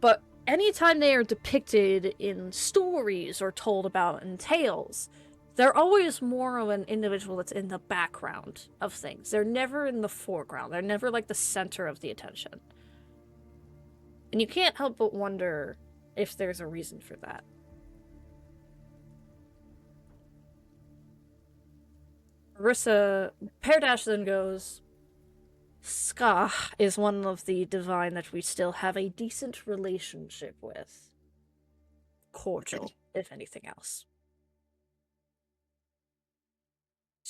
But anytime they are depicted in stories or told about in tales, they're always more of an individual that's in the background of things. They're never in the foreground. They're never like the center of the attention. And you can't help but wonder if there's a reason for that. Perdash then goes, Ska is one of the divine that we still have a decent relationship with. Cordial, if anything else.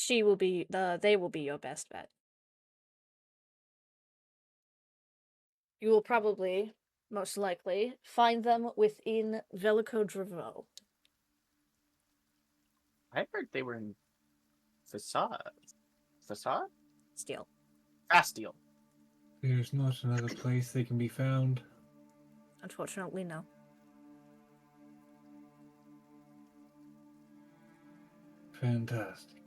They will be your best bet. You will probably, most likely, find them within Velico-Draveau. I heard they were in Facade. Steel. Fastial. There's not another place they can be found. Unfortunately, no. Fantastic.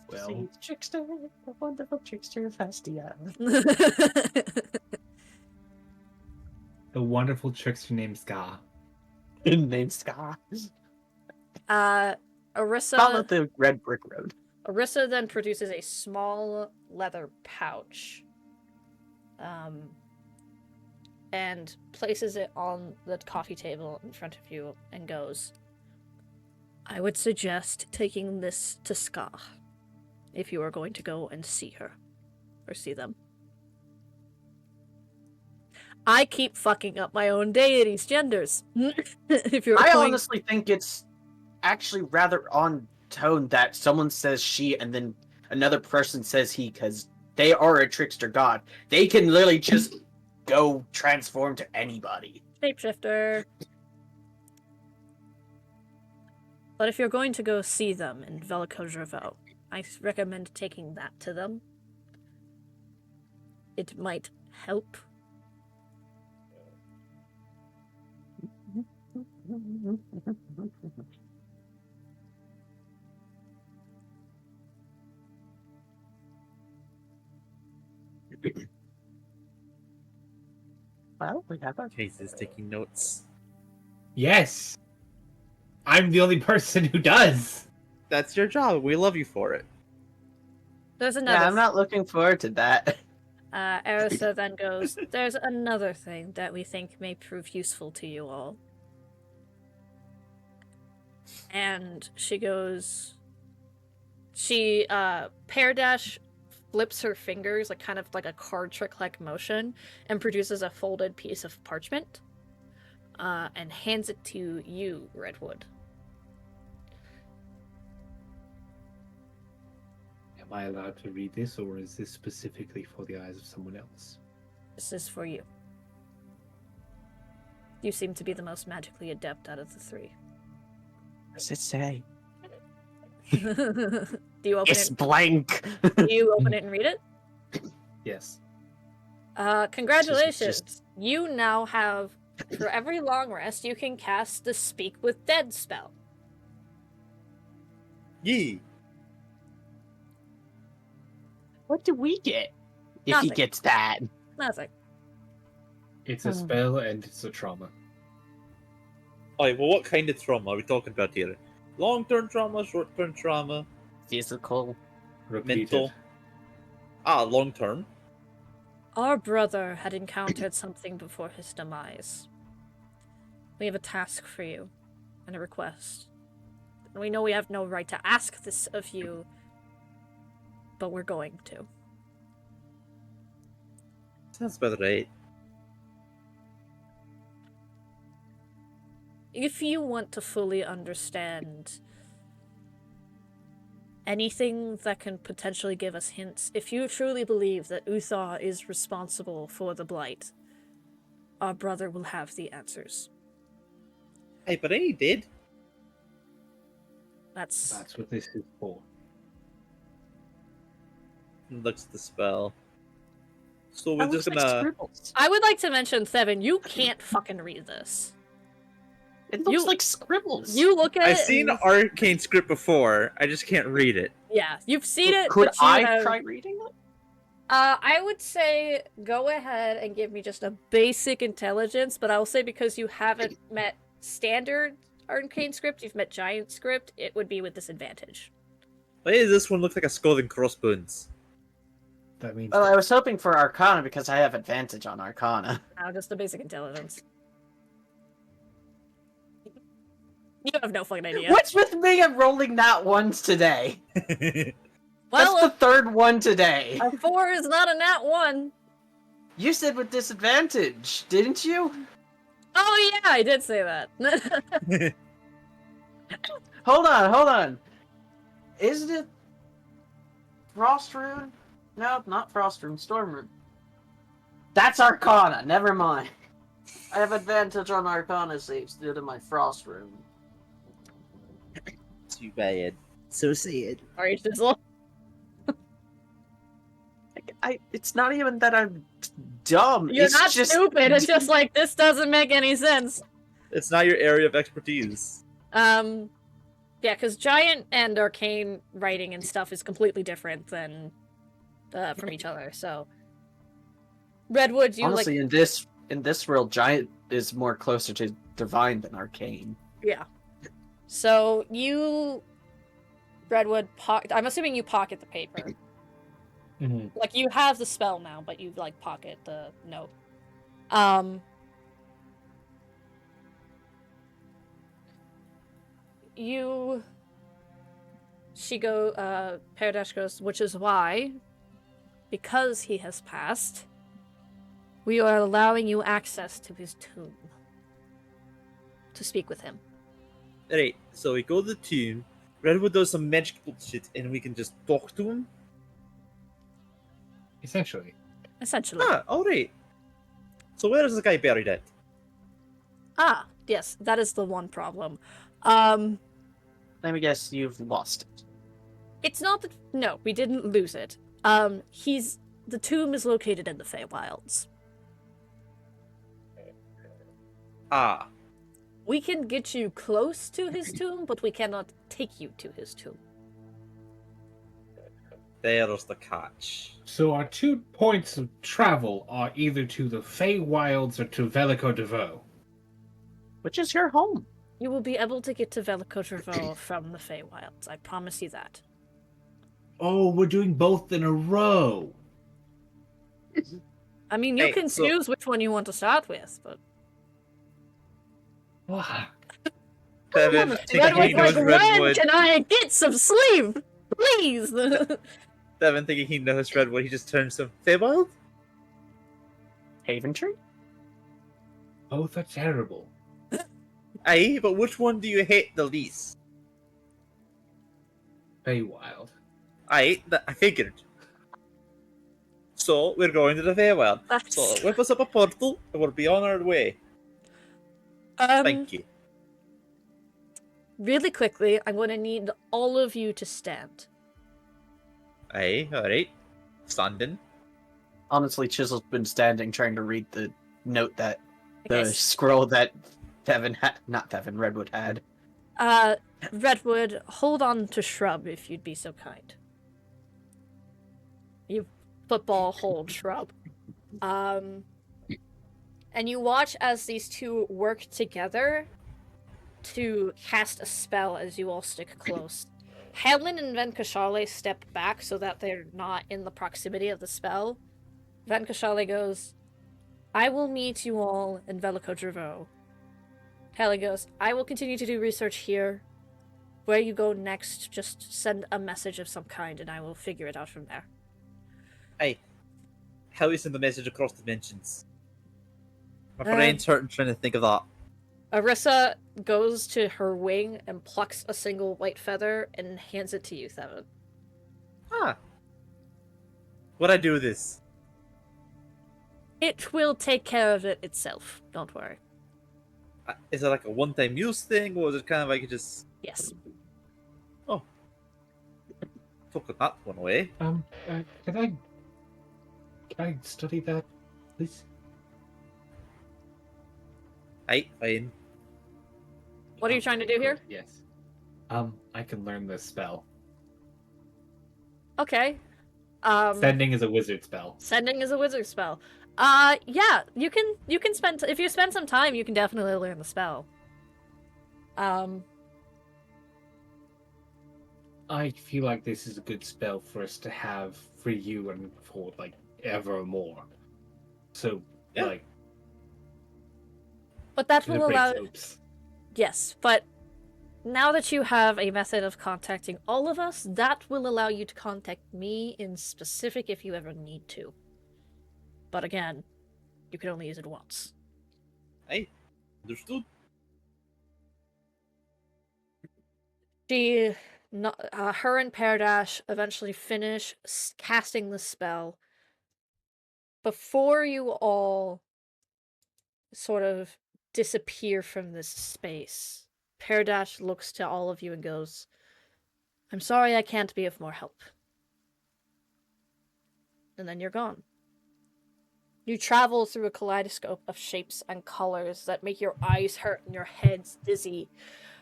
Well, see, trickster, the wonderful trickster Fastial. The wonderful trickster named Ska. Named Ska. Arissa... Follow the red brick road. Arissa then produces a small leather pouch. And places it on the coffee table in front of you and goes, I would suggest taking this to Ska if you are going to go and see her. Or see them. I keep fucking up my own deities' genders. If you're I going... honestly think it's actually rather on tone that someone says she and then another person says he, because they are a trickster god. They can literally just go transform to anybody. Shapeshifter. But if you're going to go see them in Velico-Draveau, I recommend taking that to them. It might help. Well, we have our Case is taking notes. Yes! I'm the only person who does! That's your job. We love you for it. There's another... Yeah, I'm not looking forward to that. Arisa then goes, there's another thing that we think may prove useful to you all. And she goes... Pear Dash flips her fingers, like kind of like a card trick-like motion, and produces a folded piece of parchment, and hands it to you, Redwood. Am I allowed to read this, or is this specifically for the eyes of someone else? This is for you. You seem to be the most magically adept out of the three. What does it say? Do you open It's it? blank. Do you open it and read it? Yes. Congratulations. You now have, for every long rest, you can cast the Speak with Dead spell. Yee. What do we get if he Nothing. gets that? Nothing. It's a spell and it's a trauma. Alright, well, what kind of trauma are we talking about here? Long-term trauma, short-term trauma, Physical. Repeated. mental? Long-term. Our brother had encountered something before his demise. We have a task for you, and a request. And we know we have no right to ask this of you, but we're going to. Sounds about right. If you want to fully understand anything that can potentially give us hints, if you truly believe that Uthar is responsible for the Blight, our brother will have the answers. Hey, but he did. That's what this is for. Looks at the spell. So we're That just looks like gonna. scribbles. I would like to mention, Seven, you can't fucking read this. It looks You- like scribbles. You look at I've it. seen and- arcane script before. I just can't read it. Yeah, you've seen it. Could but you I have- try reading it? I would say go ahead and give me just a basic intelligence, but I will say because you haven't met standard arcane script, you've met giant script, it would be with disadvantage. Why does this one look like a skull and crossbones? That means Well, I was hoping for Arcana because I have advantage on Arcana. Now, just a basic intelligence. You have no fucking idea. What's with me and rolling nat ones today? Well, That's the third one today. a 4 is not a nat 1. You said with disadvantage, didn't you? Oh yeah, I did say that. Hold on. Isn't it Frost Rune? No, not Frost Rune, Storm Rune. That's Arcana, never mind. I have advantage on Arcana saves due to my Frost Rune. Too bad. So sad. Sorry, Shizzle. It's not even that I'm dumb. You're it's not just... stupid, it's just like, this doesn't make any sense. It's not your area of expertise. Yeah, because giant and arcane writing and stuff is completely different than from each other. So, Redwood, you Honestly, in this world, giant is more closer to divine than arcane. yeah. So you, Redwood, I'm assuming you pocket the paper. Mhm. Like you have the spell now, but you like pocket the note. Paradash goes, which is why, because he has passed, we are allowing you access to his tomb. To speak with him. Alright, so we go to the tomb. Redwood does some magic bullshit, and we can just talk to him. Essentially. Essentially. Alright. So where is this guy buried at? Ah, yes, that is the one problem. Let me guess, you've lost it. It's not that. No, we didn't lose it. The tomb is located in the Feywilds. Ah. We can get you close to his tomb, but we cannot take you to his tomb. There's the catch. So our 2 points of travel are either to the Feywilds or to Velico Deveau. Which is your home. You will be able to get to Velicotreville from the Feywilds. I promise you that. Oh, we're doing both in a row. I mean, you Hey, can so- choose which one you want to start with, but Wow. Devin, thinking he Redwood's knows like, when Redwood. can I get some sleep? Please! Devin, thinking he knows Redwood, he just turns to Feywild? Haven Tree? Both are terrible. Aye, but which one do you hate the least? Feywild. Aye, I figured. So, we're going to the Feywild. So, whip us up a portal, and we'll be on our way. Thank you. Really quickly, I'm going to need all of you to stand. Aye, alright. Standing. Honestly, Chisel's been standing trying to read the note that the Okay. scroll that Redwood had. Redwood, hold on to Shrub if you'd be so kind. You football hold Shrub. And you watch as these two work together to cast a spell as you all stick close. Helen and Venkashale step back so that they're not in the proximity of the spell. Venkashale goes, I will meet you all in Velikodrevo. Helen goes, I will continue to do research here. Where you go next, just send a message of some kind and I will figure it out from there. Aye. How we send the message across dimensions? My brain's hurting trying to think of that. Arissa goes to her wing and plucks a single white feather and hands it to you, Thevin. Ah. What'd I do with this? It will take care of it itself. Don't worry. Is it like a one-time use thing, or is it kind of like it just Yes. took that one away? Can I study that, please? Aye, fine. What are you trying to do here? Yes. I can learn this spell. Okay. Sending is a wizard spell. Sending is a wizard spell. Yeah, you can spend if you spend some time, you can definitely learn the spell. I feel like this is a good spell for us to have for you and for like evermore. So Yeah. like But that it will allow breaks hopes. yes, but now that you have a method of contacting all of us, that will allow you to contact me in specific if you ever need to. But again, you can only use it once. Aye, understood. Her and Paradash eventually finish casting the spell. Before you all sort of disappear from this space, Paradash looks to all of you and goes, I'm sorry I can't be of more help. And then you're gone. You travel through a kaleidoscope of shapes and colors that make your eyes hurt and your heads dizzy.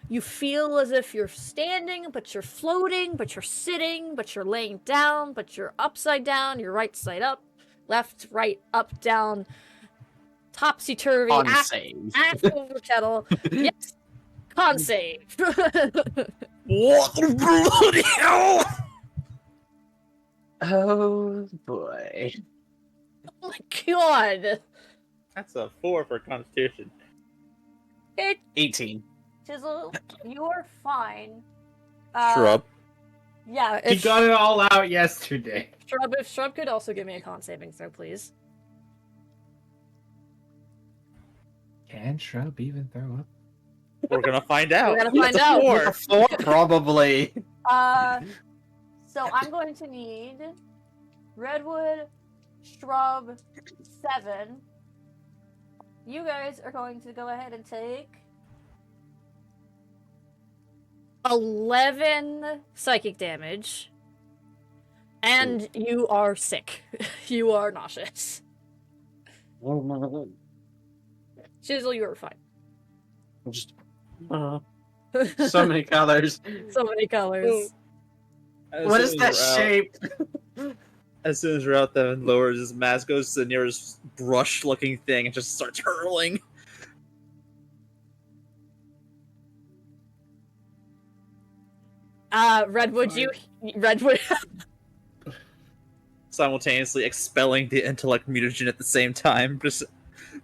You feel as if you're standing, but you're floating, but you're sitting, but you're laying down, but you're upside down, you're right side up, left, right, up, down, topsy-turvy, On ass save. over kettle. Yes, con save. What the bloody hell? Oh boy. Oh my god. That's a 4 for Constitution. 18. Chisel, you're fine. Shrub. Yeah, He if got it all out yesterday. Shrub could also give me a con saving throw, please. Can Shrub even throw up? We're gonna find out. We're gonna find It's a out. 4. A 4, probably. So I'm going to need Redwood, Shrub, 7. You guys are going to go ahead and take 11 psychic damage. And you are sick. You are nauseous. Chisel, you are fine. Just so many colors. So many colors. What is that shape? As soon as we're out, Devin lowers his mask, goes to the nearest brush-looking thing, and just starts hurling. Redwood, Redwood. Simultaneously expelling the intellect mutagen at the same time, just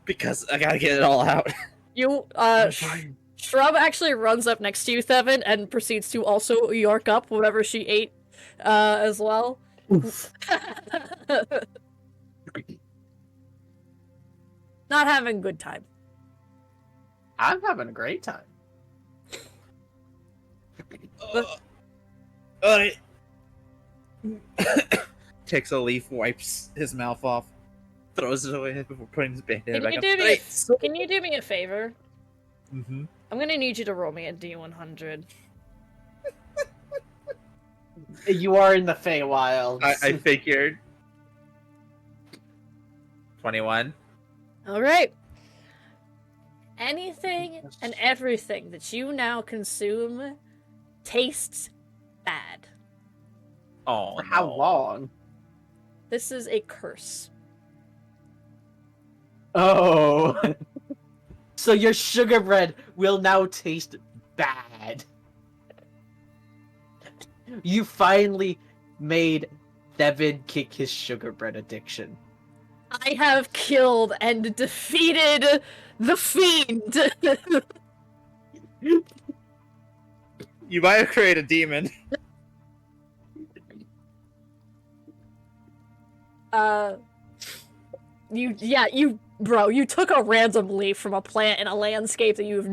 because I gotta get it all out. You, I'm fine. Shrub actually runs up next to you, Thevin, and proceeds to also york up whatever she ate as well. Oof. Not having a good time. I'm having a great time. Alright. Takes a leaf, wipes his mouth off, throws it away before putting his bandana back on. Can you do me a favor? Mm-hmm. I'm gonna need you to roll me a D100. You are in the Feywild. I figured. 21. Alright. Anything and everything that you now consume tastes bad. Oh, For how no. long? This is a curse. Oh. So your sugar bread will now taste bad. You finally made Devin kick his sugar bread addiction. I have killed and defeated the fiend. You might have created a demon. You took a random leaf from a plant in a landscape that you have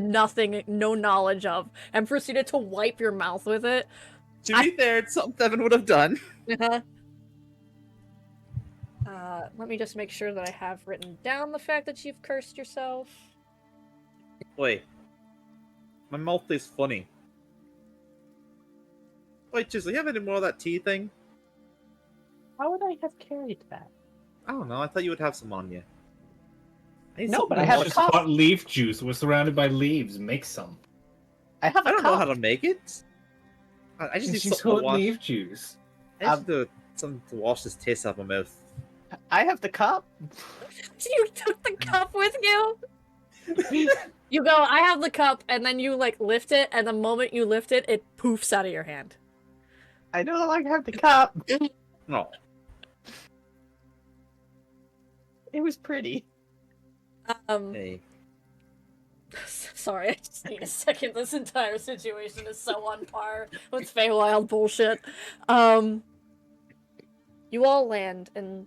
no knowledge of, and proceeded to wipe your mouth with it. To be fair, it's something Devin would have done. Let me just make sure that I have written down the fact that you've cursed yourself. Wait. My mouth tastes funny. Wait, Chisel, you have any more of that tea thing? How would I have carried that? I don't know, I thought you would have some on you. No, but I have a Just cup. bought leaf juice. We're surrounded by leaves. Make some. I have a I don't know cup. how to make it. I just need She's something to got wash. leaf juice. I just need something to wash this taste out of my mouth. I have the cup. You took the cup with you? You go, I have the cup, and then you, like, lift it, and the moment you lift it, it poofs out of your hand. I know I have the cup. No. It was pretty. Hey. Sorry, I just need a second. This entire situation is so on par with Feywild bullshit. You all land in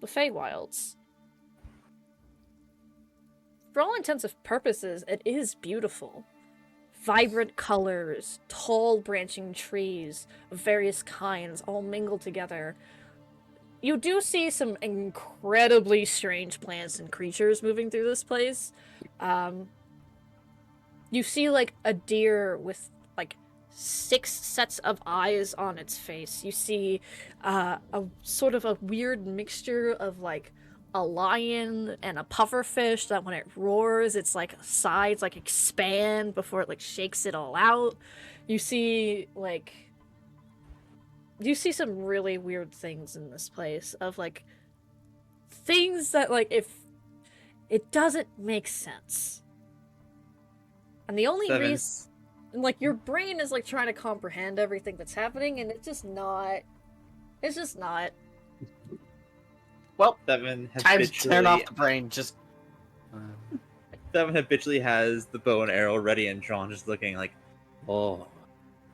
the Feywilds. For all intents and purposes, it is beautiful. Vibrant colors, tall branching trees of various kinds all mingled together. You do see some incredibly strange plants and creatures moving through this place. You see, like, a deer with, like, 6 sets of eyes on its face. You see a sort of a weird mixture of, like, a lion and a pufferfish that when it roars, its, like, sides, like, expand before it, like, shakes it all out. You see, like... You see some really weird things in this place of, like, things that, like, if it doesn't make sense. And the only reason, like, your brain is, like, trying to comprehend everything that's happening, and it's just not. Well, Devin time to turn off the brain. Just Devin habitually has the bow and arrow ready and drawn, just looking like, oh,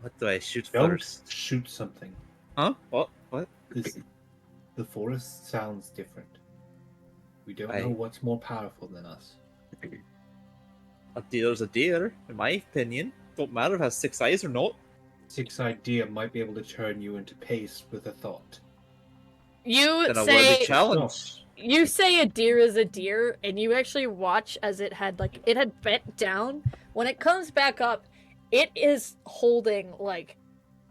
what do I shoot Don't first? shoot something. Huh? What? What? The forest sounds different. We don't I- know what's more powerful than us. A deer's a deer, in my opinion. Don't matter if it has 6 eyes or not. Six-eyed deer might be able to turn you into paste with a thought. You Then a worthy say challenge. you say a deer is a deer, and you actually watch as it had bent down. When it comes back up, it is holding, like,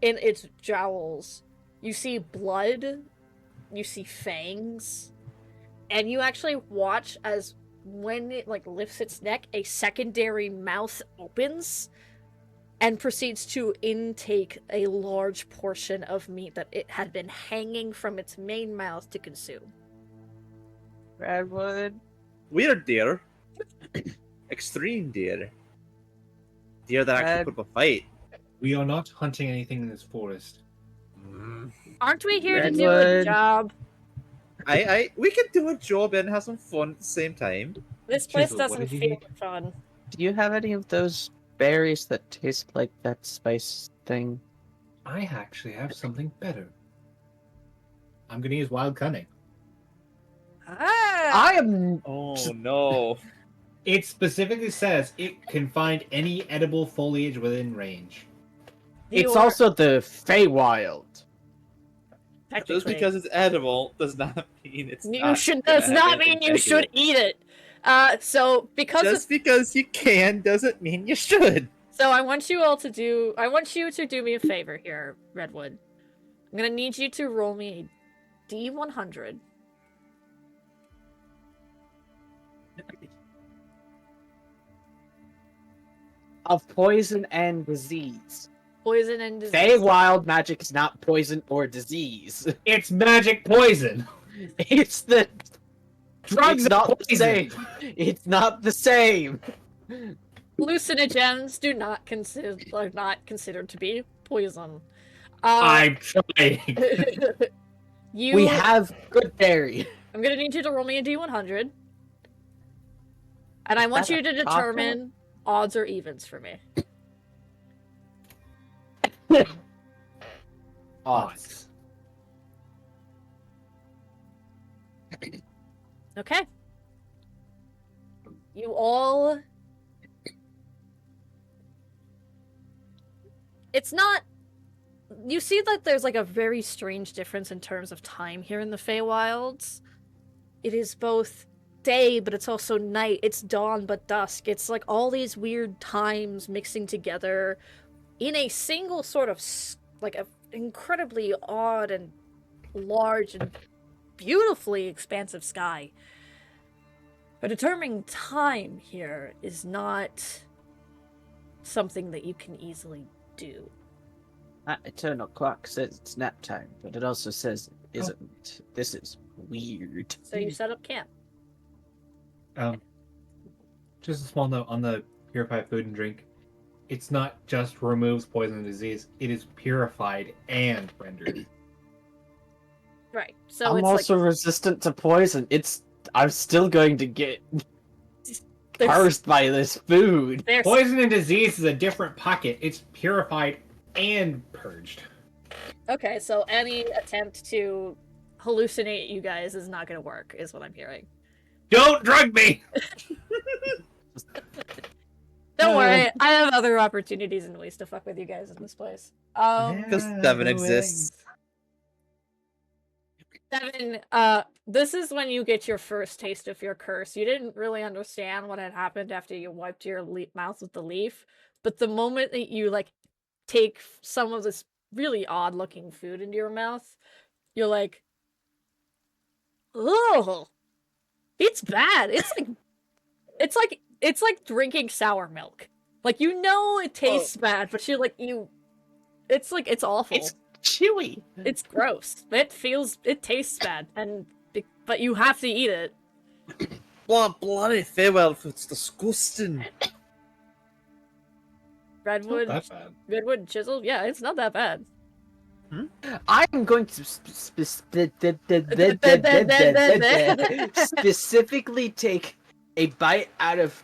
in its jowls, you see blood, you see fangs, and you actually watch as when it, like, lifts its neck, a secondary mouth opens and proceeds to intake a large portion of meat that it had been hanging from its main mouth to consume. Redwood. Weird deer. Extreme deer. Deer that actually put up a fight. We are not hunting anything in this forest. Aren't we here to do a Redwood. job? We can do a job and have some fun at the same time. This place Chisel, what doesn't did you feel eat? fun. Do you have any of those berries that taste like that spice thing? I actually have something better. I'm gonna use wild cunning. Ah! I am. Oh no. It specifically says it can find any edible foliage within range. It's You're- also the Feywild. Just technically. because it's edible does not mean it's You not should gonna does have not mean anything you should negative. eat it. So because Just because you can doesn't mean you should. so I want you to do me a favor here, Redwood. I'm gonna need you to roll me a D100. Of poison and disease. Poison and disease. Feywild magic is not poison or disease. It's magic poison. It's the Drugs it's not are the poison. same. It's not the same. Hallucinogens are not considered to be poison. I'm trying. We have good berry. I'm gonna need you to roll me a D100. And I want that you to a determine odds or evens for me. Odds. Okay. You all... It's not... You see that there's like a very strange difference in terms of time here in the Feywilds. It is both day, but it's also night. It's dawn, but dusk. It's like all these weird times mixing together in a single sort of like a incredibly odd and large and beautifully expansive sky. But determining time here is not something that you can easily do. That eternal clock says it's nap time, but it also says it isn't. This is weird. So you set up camp. Just a small note on the purified food and drink. It's not just removes poison and disease. It is purified and rendered. Right. So I'm it's also like resistant to poison. I'm still going to get there's, cursed by this food. there's Poison and disease is a different pocket. It's purified and purged. Okay, so any attempt to hallucinate you guys is not gonna work, is what I'm hearing. Don't drug me! Don't worry, I have other opportunities and ways to fuck with you guys in this place. Because Devin exists. Devin, this is when you get your first taste of your curse. You didn't really understand what had happened after you wiped your mouth with the leaf, but the moment that you, like, take some of this really odd-looking food into your mouth, you're like, oh, it's bad. It's like drinking sour milk. Like, you know it tastes bad, but you're like, it's awful. It's chewy. It's gross. It tastes bad, but you have to eat it. Bloody farewell, it's disgusting. Redwood, Not that bad. Redwood chisel. Yeah, it's not that bad. I'm going to specifically take a bite out of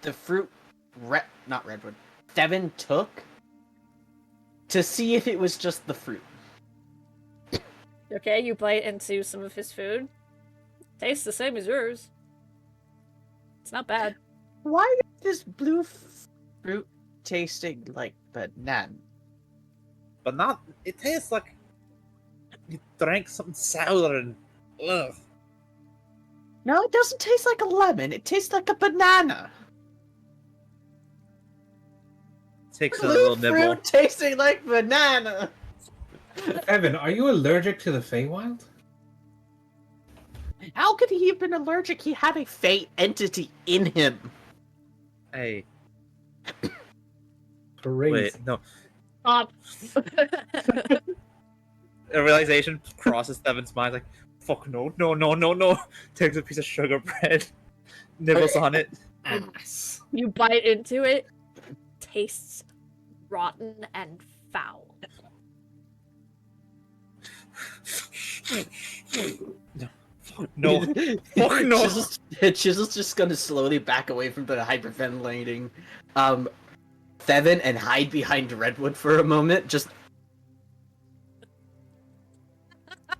the fruit not Redwood. Devin took to see if it was just the fruit. Okay, you bite into some of his food. Tastes the same as yours. It's not bad. Why is this blue fruit tasting like banana? But not. It tastes like you drank something sour and. Ugh. No, it doesn't taste like a lemon. It tastes like a banana. Takes a Blue little fruit nibble. tasting like banana. Evan, are you allergic to the Feywild? How could he have been allergic? He had a fey entity in him. Hey, Crazy. wait, no. Stop. A realization crosses Devin's mind, like, fuck no. Takes a piece of sugar bread, nibbles on it. Ass. You bite into it. Tastes rotten and foul. No, fuck. No. Fuck no. Chisel's just gonna slowly back away from the hyperventilating Thevin and hide behind Redwood for a moment. Just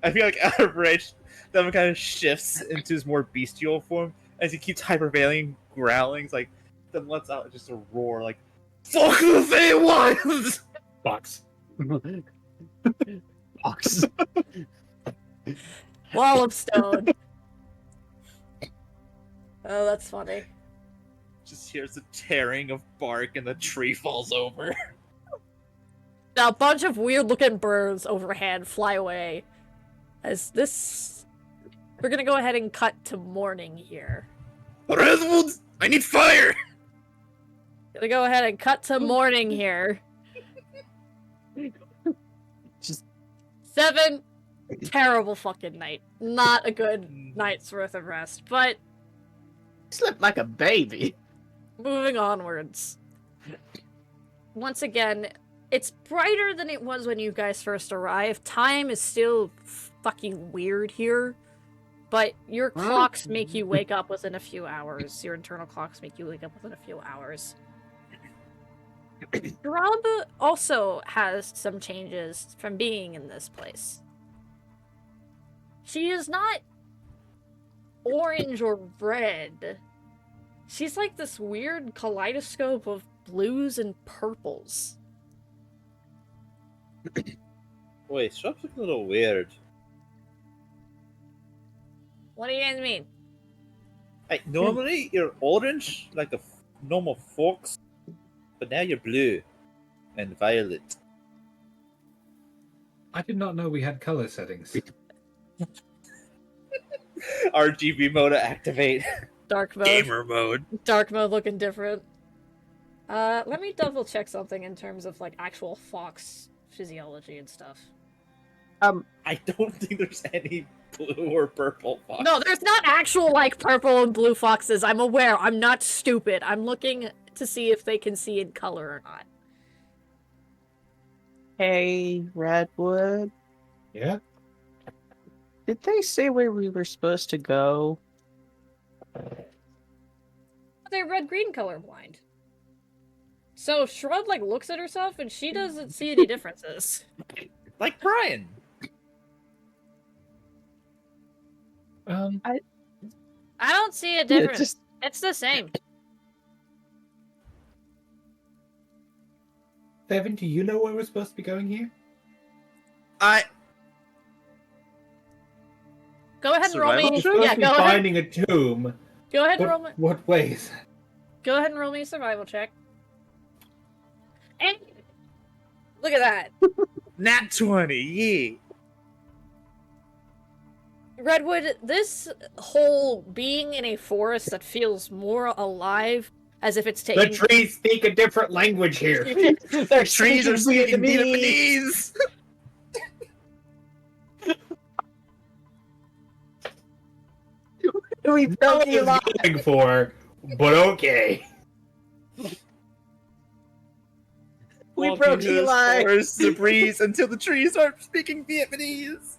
I feel like out of rage, Devin kind of shifts into his more bestial form as he keeps hyperventilating, growling. It's like, then lets out just a roar like, "Fuck the Feywild!" Box. box. Wall of stone. Oh, that's funny. Just hears the tearing of bark and the tree falls over. Now, a bunch of weird-looking birds overhead fly away. As this... We're gonna go ahead and cut to morning here. Redwood, I need fire! Gonna go ahead and cut to morning here. Just 7 terrible fucking night. Not a good night's worth of rest, but slept like a baby. moving onwards. Once again, it's brighter than it was when you guys first arrived. Time is still fucking weird here, but your clocks make you wake up within a few hours. Your internal clocks make you wake up within a few hours. Grub also has some changes from being in this place. She is not orange or red. She's like this weird kaleidoscope of blues and purples. Wait, Shrub's looking a little weird. What do you guys mean? Like, normally you're orange, like a normal fox, but now you're blue and violet. I did not know we had color settings. RGB mode to activate. Dark mode. Gamer mode. Dark mode looking different. Let me double check something in terms of like actual fox physiology and stuff. I don't think there's any blue or purple fox. No, there's not actual like purple and blue foxes. I'm aware. I'm not stupid. I'm looking to see if they can see in color or not. Hey, Redwood. Yeah? Did they say where we were supposed to go? They're red-green colorblind. So Shrub like looks at herself and she doesn't see any differences. Like Brian. I don't see a difference. It's the same. Devin, do you know where we're supposed to be going here? Go ahead and roll me. Survival We're supposed Yeah, to be go ahead. finding a tomb. Go ahead and roll me. What ways? Go ahead and roll me a survival check. And look at that. Nat 20, yeah. Redwood, this whole being in a forest that feels more alive, as if it's The taking... trees speak a different language here. Their Trees are speaking Vietnamese. We What broke I you was going for, but okay. We Walking broke through this Eli. forest to breeze until the trees start speaking Vietnamese.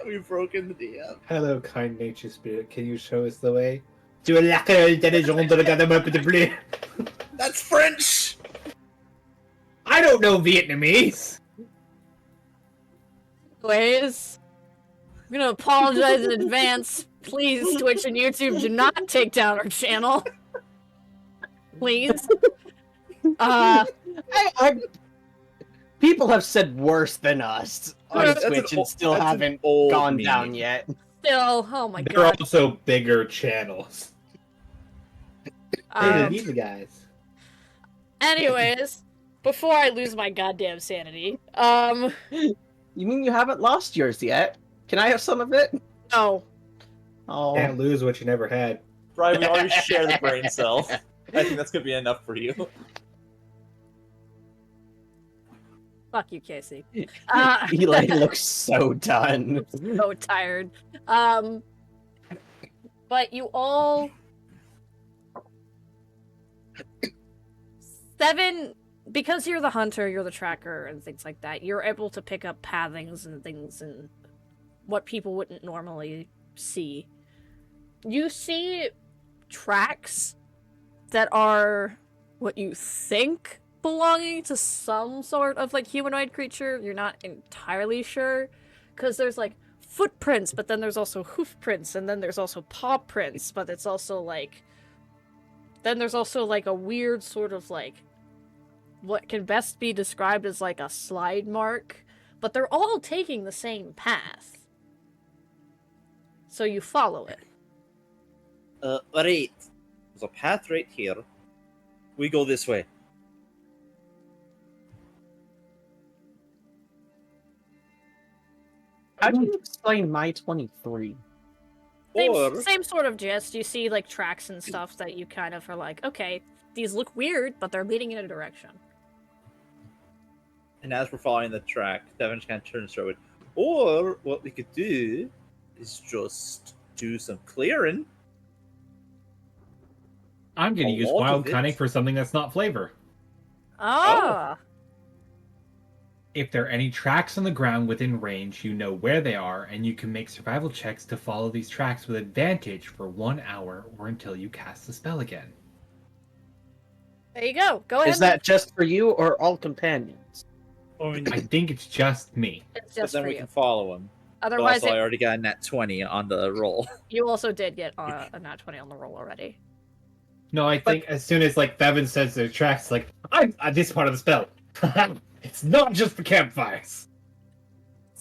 We've broken the DM. Hello, kind nature spirit. Can you show us the way? To l'accueil intelligent de la garde de bleu. That's French. I don't know Vietnamese. Anyways, I'm gonna apologize in advance. Please, Twitch and YouTube, do not take down our channel. Please. People have said worse than us on That's Twitch and still that's an haven't old gone meme. down yet. Still, oh my They're god. also bigger channels. Hey, Um, these guys. anyways, before I lose my goddamn sanity, You mean you haven't lost yours yet? Can I have some of it? no. Oh, Can't lose what you never had. Brian, we already share the brain cell. I think that's gonna be enough for you. Fuck you, Casey. Eli looks so done. So tired. But you all... 7 because you're the hunter, you're the tracker, and things like that, you're able to pick up pathings and things and what people wouldn't normally see. You see tracks that are what you think belonging to some sort of like humanoid creature. You're not entirely sure, because there's like footprints, but then there's also hoof prints, and then there's also paw prints, but it's also like then there's also like a weird sort of like what can best be described as like a slide mark, but they're all taking the same path. So you follow it. Alright. There's a path right here. We go this way. How do you explain my 23? Same sort of gist. You see like tracks and stuff that you kind of are like, okay, these look weird, but they're leading in a direction. And as we're following the track, Devin kind of turns to it. Or what we could do is just do some clearing. I'm going to use lot wild of it. cunning for something that's not flavor. Ah. If there are any tracks on the ground within range, you know where they are, and you can make survival checks to follow these tracks with advantage for 1 hour or until you cast the spell again. There you go. Go ahead. Is that just for you or all companions? I mean, I think it's just me. It's but just then for we you. can follow him. But Otherwise, also, I already got a nat 20 on the roll. you also did get a nat 20 on the roll already. No, I think as soon as like Bevan says their tracks, like I'm this part of the spell. It's not just for campfires.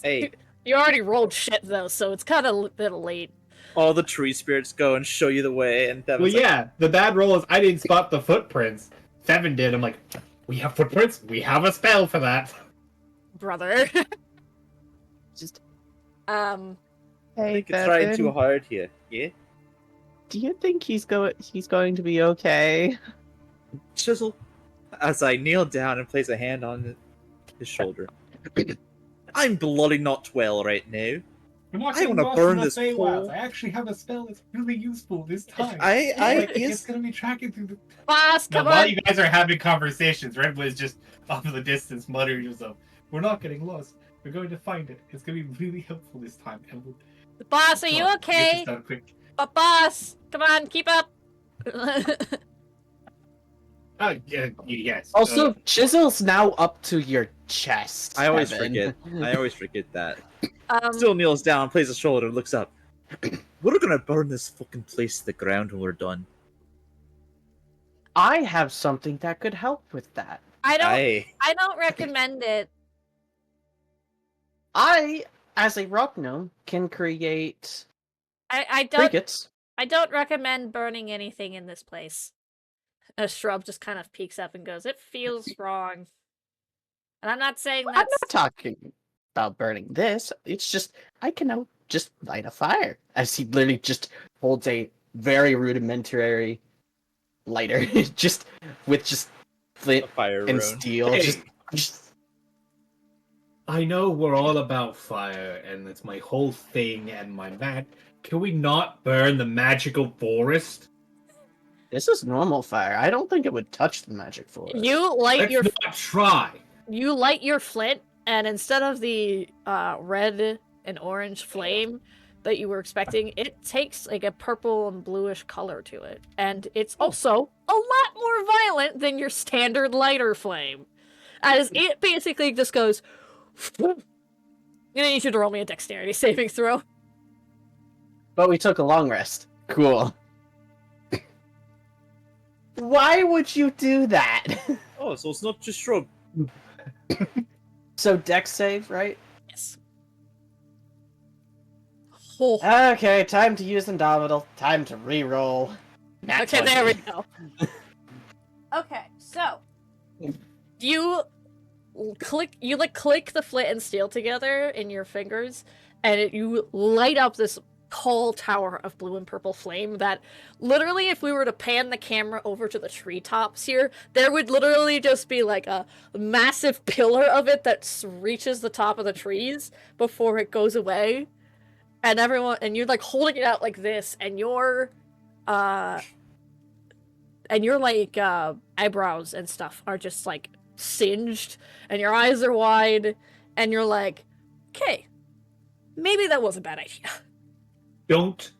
Hey, You already rolled shit though, so it's kind of a bit late. all the tree spirits go and show you the way, and Well, Devin's like, yeah, the bad roll is I didn't spot the footprints. Bevan did. I'm like, we have footprints. We have a spell for that. Brother. Just I Hey, think you're trying too Bevan, hard here. Yeah? do you think he's going to be okay? Chisel, as I kneel down and place a hand on his shoulder. I'm bloody not well right now. We're not I getting wanna lost burn in the this Feywilds. pole. I actually have a spell that's really useful this time. I It's guess gonna be tracking through the. Boss, Now, come while on. you guys are having conversations, Red was just off in the distance muttering to himself, "We're not getting lost. We're going to find it. It's going to be really helpful this time." And we'll Boss, are you Get this okay? done quick. But boss, come on, keep up. Yeah, yes. Also, Chisel's now up to your chest. I always Evan. forget. I always forget that. Um, Still kneels down, plays his shoulder, and looks up. We're gonna burn this fucking place to the ground when we're done. I have something that could help with that. I don't recommend it. I, as a rock gnome, can create I trinkets. don't recommend burning anything in this place. A shrub just kind of peeks up and goes, "It feels wrong." And I'm not saying I'm that's not talking about burning this. It's just I can now just light a fire. As he literally just holds a very rudimentary lighter, just with just flint A fire and rune. steel. Hey. Just I know we're all about fire, and it's my whole thing and my mat. Can we not burn the magical forest? this is normal fire. I don't think it would touch the magic forest. you light Let's your not try. you light your flint, and instead of the red and orange flame that you were expecting, it takes like a purple and bluish color to it, and it's also a lot more violent than your standard lighter flame, as it basically just goes. I'm gonna need you to roll me a dexterity saving throw. But we took a long rest. Cool. Why would you do that? Oh, so it's not just shrub. So dex save, right? Yes. Oh. Okay, time to use Indomitable. Time to re-roll. Nat Okay, there we 20. go. Okay, so you click the flint and steel together in your fingers, and you light up this tall tower of blue and purple flame that literally, if we were to pan the camera over to the treetops here, there would literally just be like a massive pillar of it that reaches the top of the trees before it goes away. And you're like holding it out like this, and your eyebrows and stuff are just like singed, and your eyes are wide, and you're like, okay, maybe that was a bad idea. Don't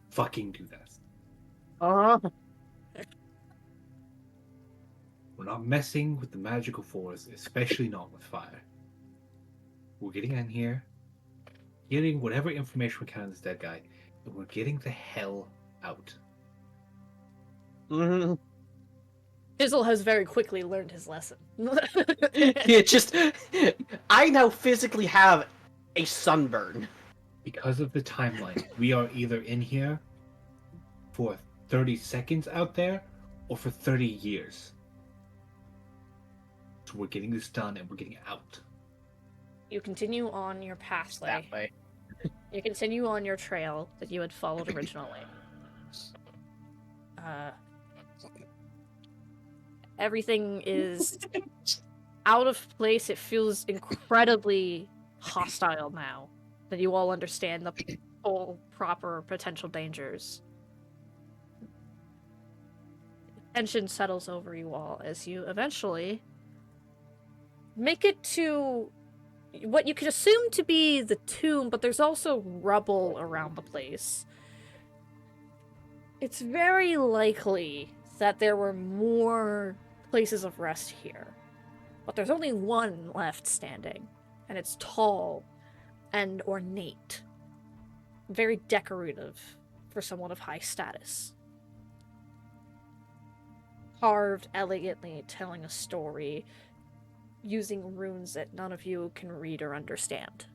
fucking do that. We're not messing with the magical force, especially not with fire. We're getting in here, getting whatever information we can on this dead guy, and we're getting the hell out. Fizzle has very quickly learned his lesson. It just, I now physically have a sunburn. Because of the timeline, we are either in here for 30 seconds out there or for 30 years. So we're getting this done and we're getting out. You continue on your pathway. That way. You continue on your trail that you had followed originally. Everything is out of place. It feels incredibly hostile now that you all understand the full, proper potential dangers. Tension settles over you all as you eventually make it to what you could assume to be the tomb, but there's also rubble around the place. It's very likely that there were more places of rest here, but there's only one left standing, and it's tall and ornate, very decorative for someone of high status. Carved elegantly, telling a story, using runes that none of you can read or understand.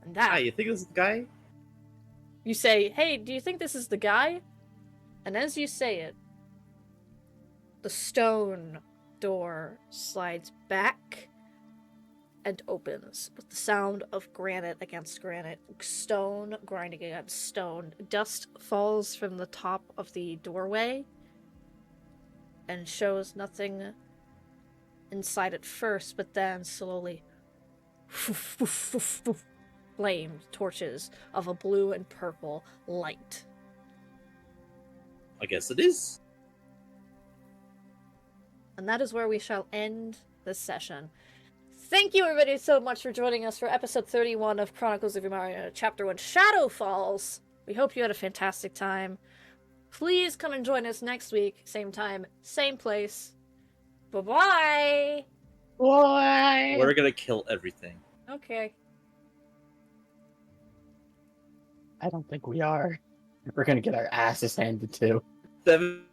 And that... Ah, you think this is the guy? You say, hey, do you think this is the guy? And as you say it, the stone door slides back and opens with the sound of granite against granite, stone grinding against stone. Dust falls from the top of the doorway and shows nothing inside at first, but then slowly flame torches of a blue and purple light. I guess it is. And that is where we shall end this session. Thank you everybody so much for joining us for episode 31 of Chronicles of Umaria, Chapter 1, Shadow Falls. We hope you had a fantastic time. Please come and join us next week, same time, same place. Bye-bye! Why? We're gonna kill everything. Okay. I don't think we are. We're gonna get our asses handed to. 7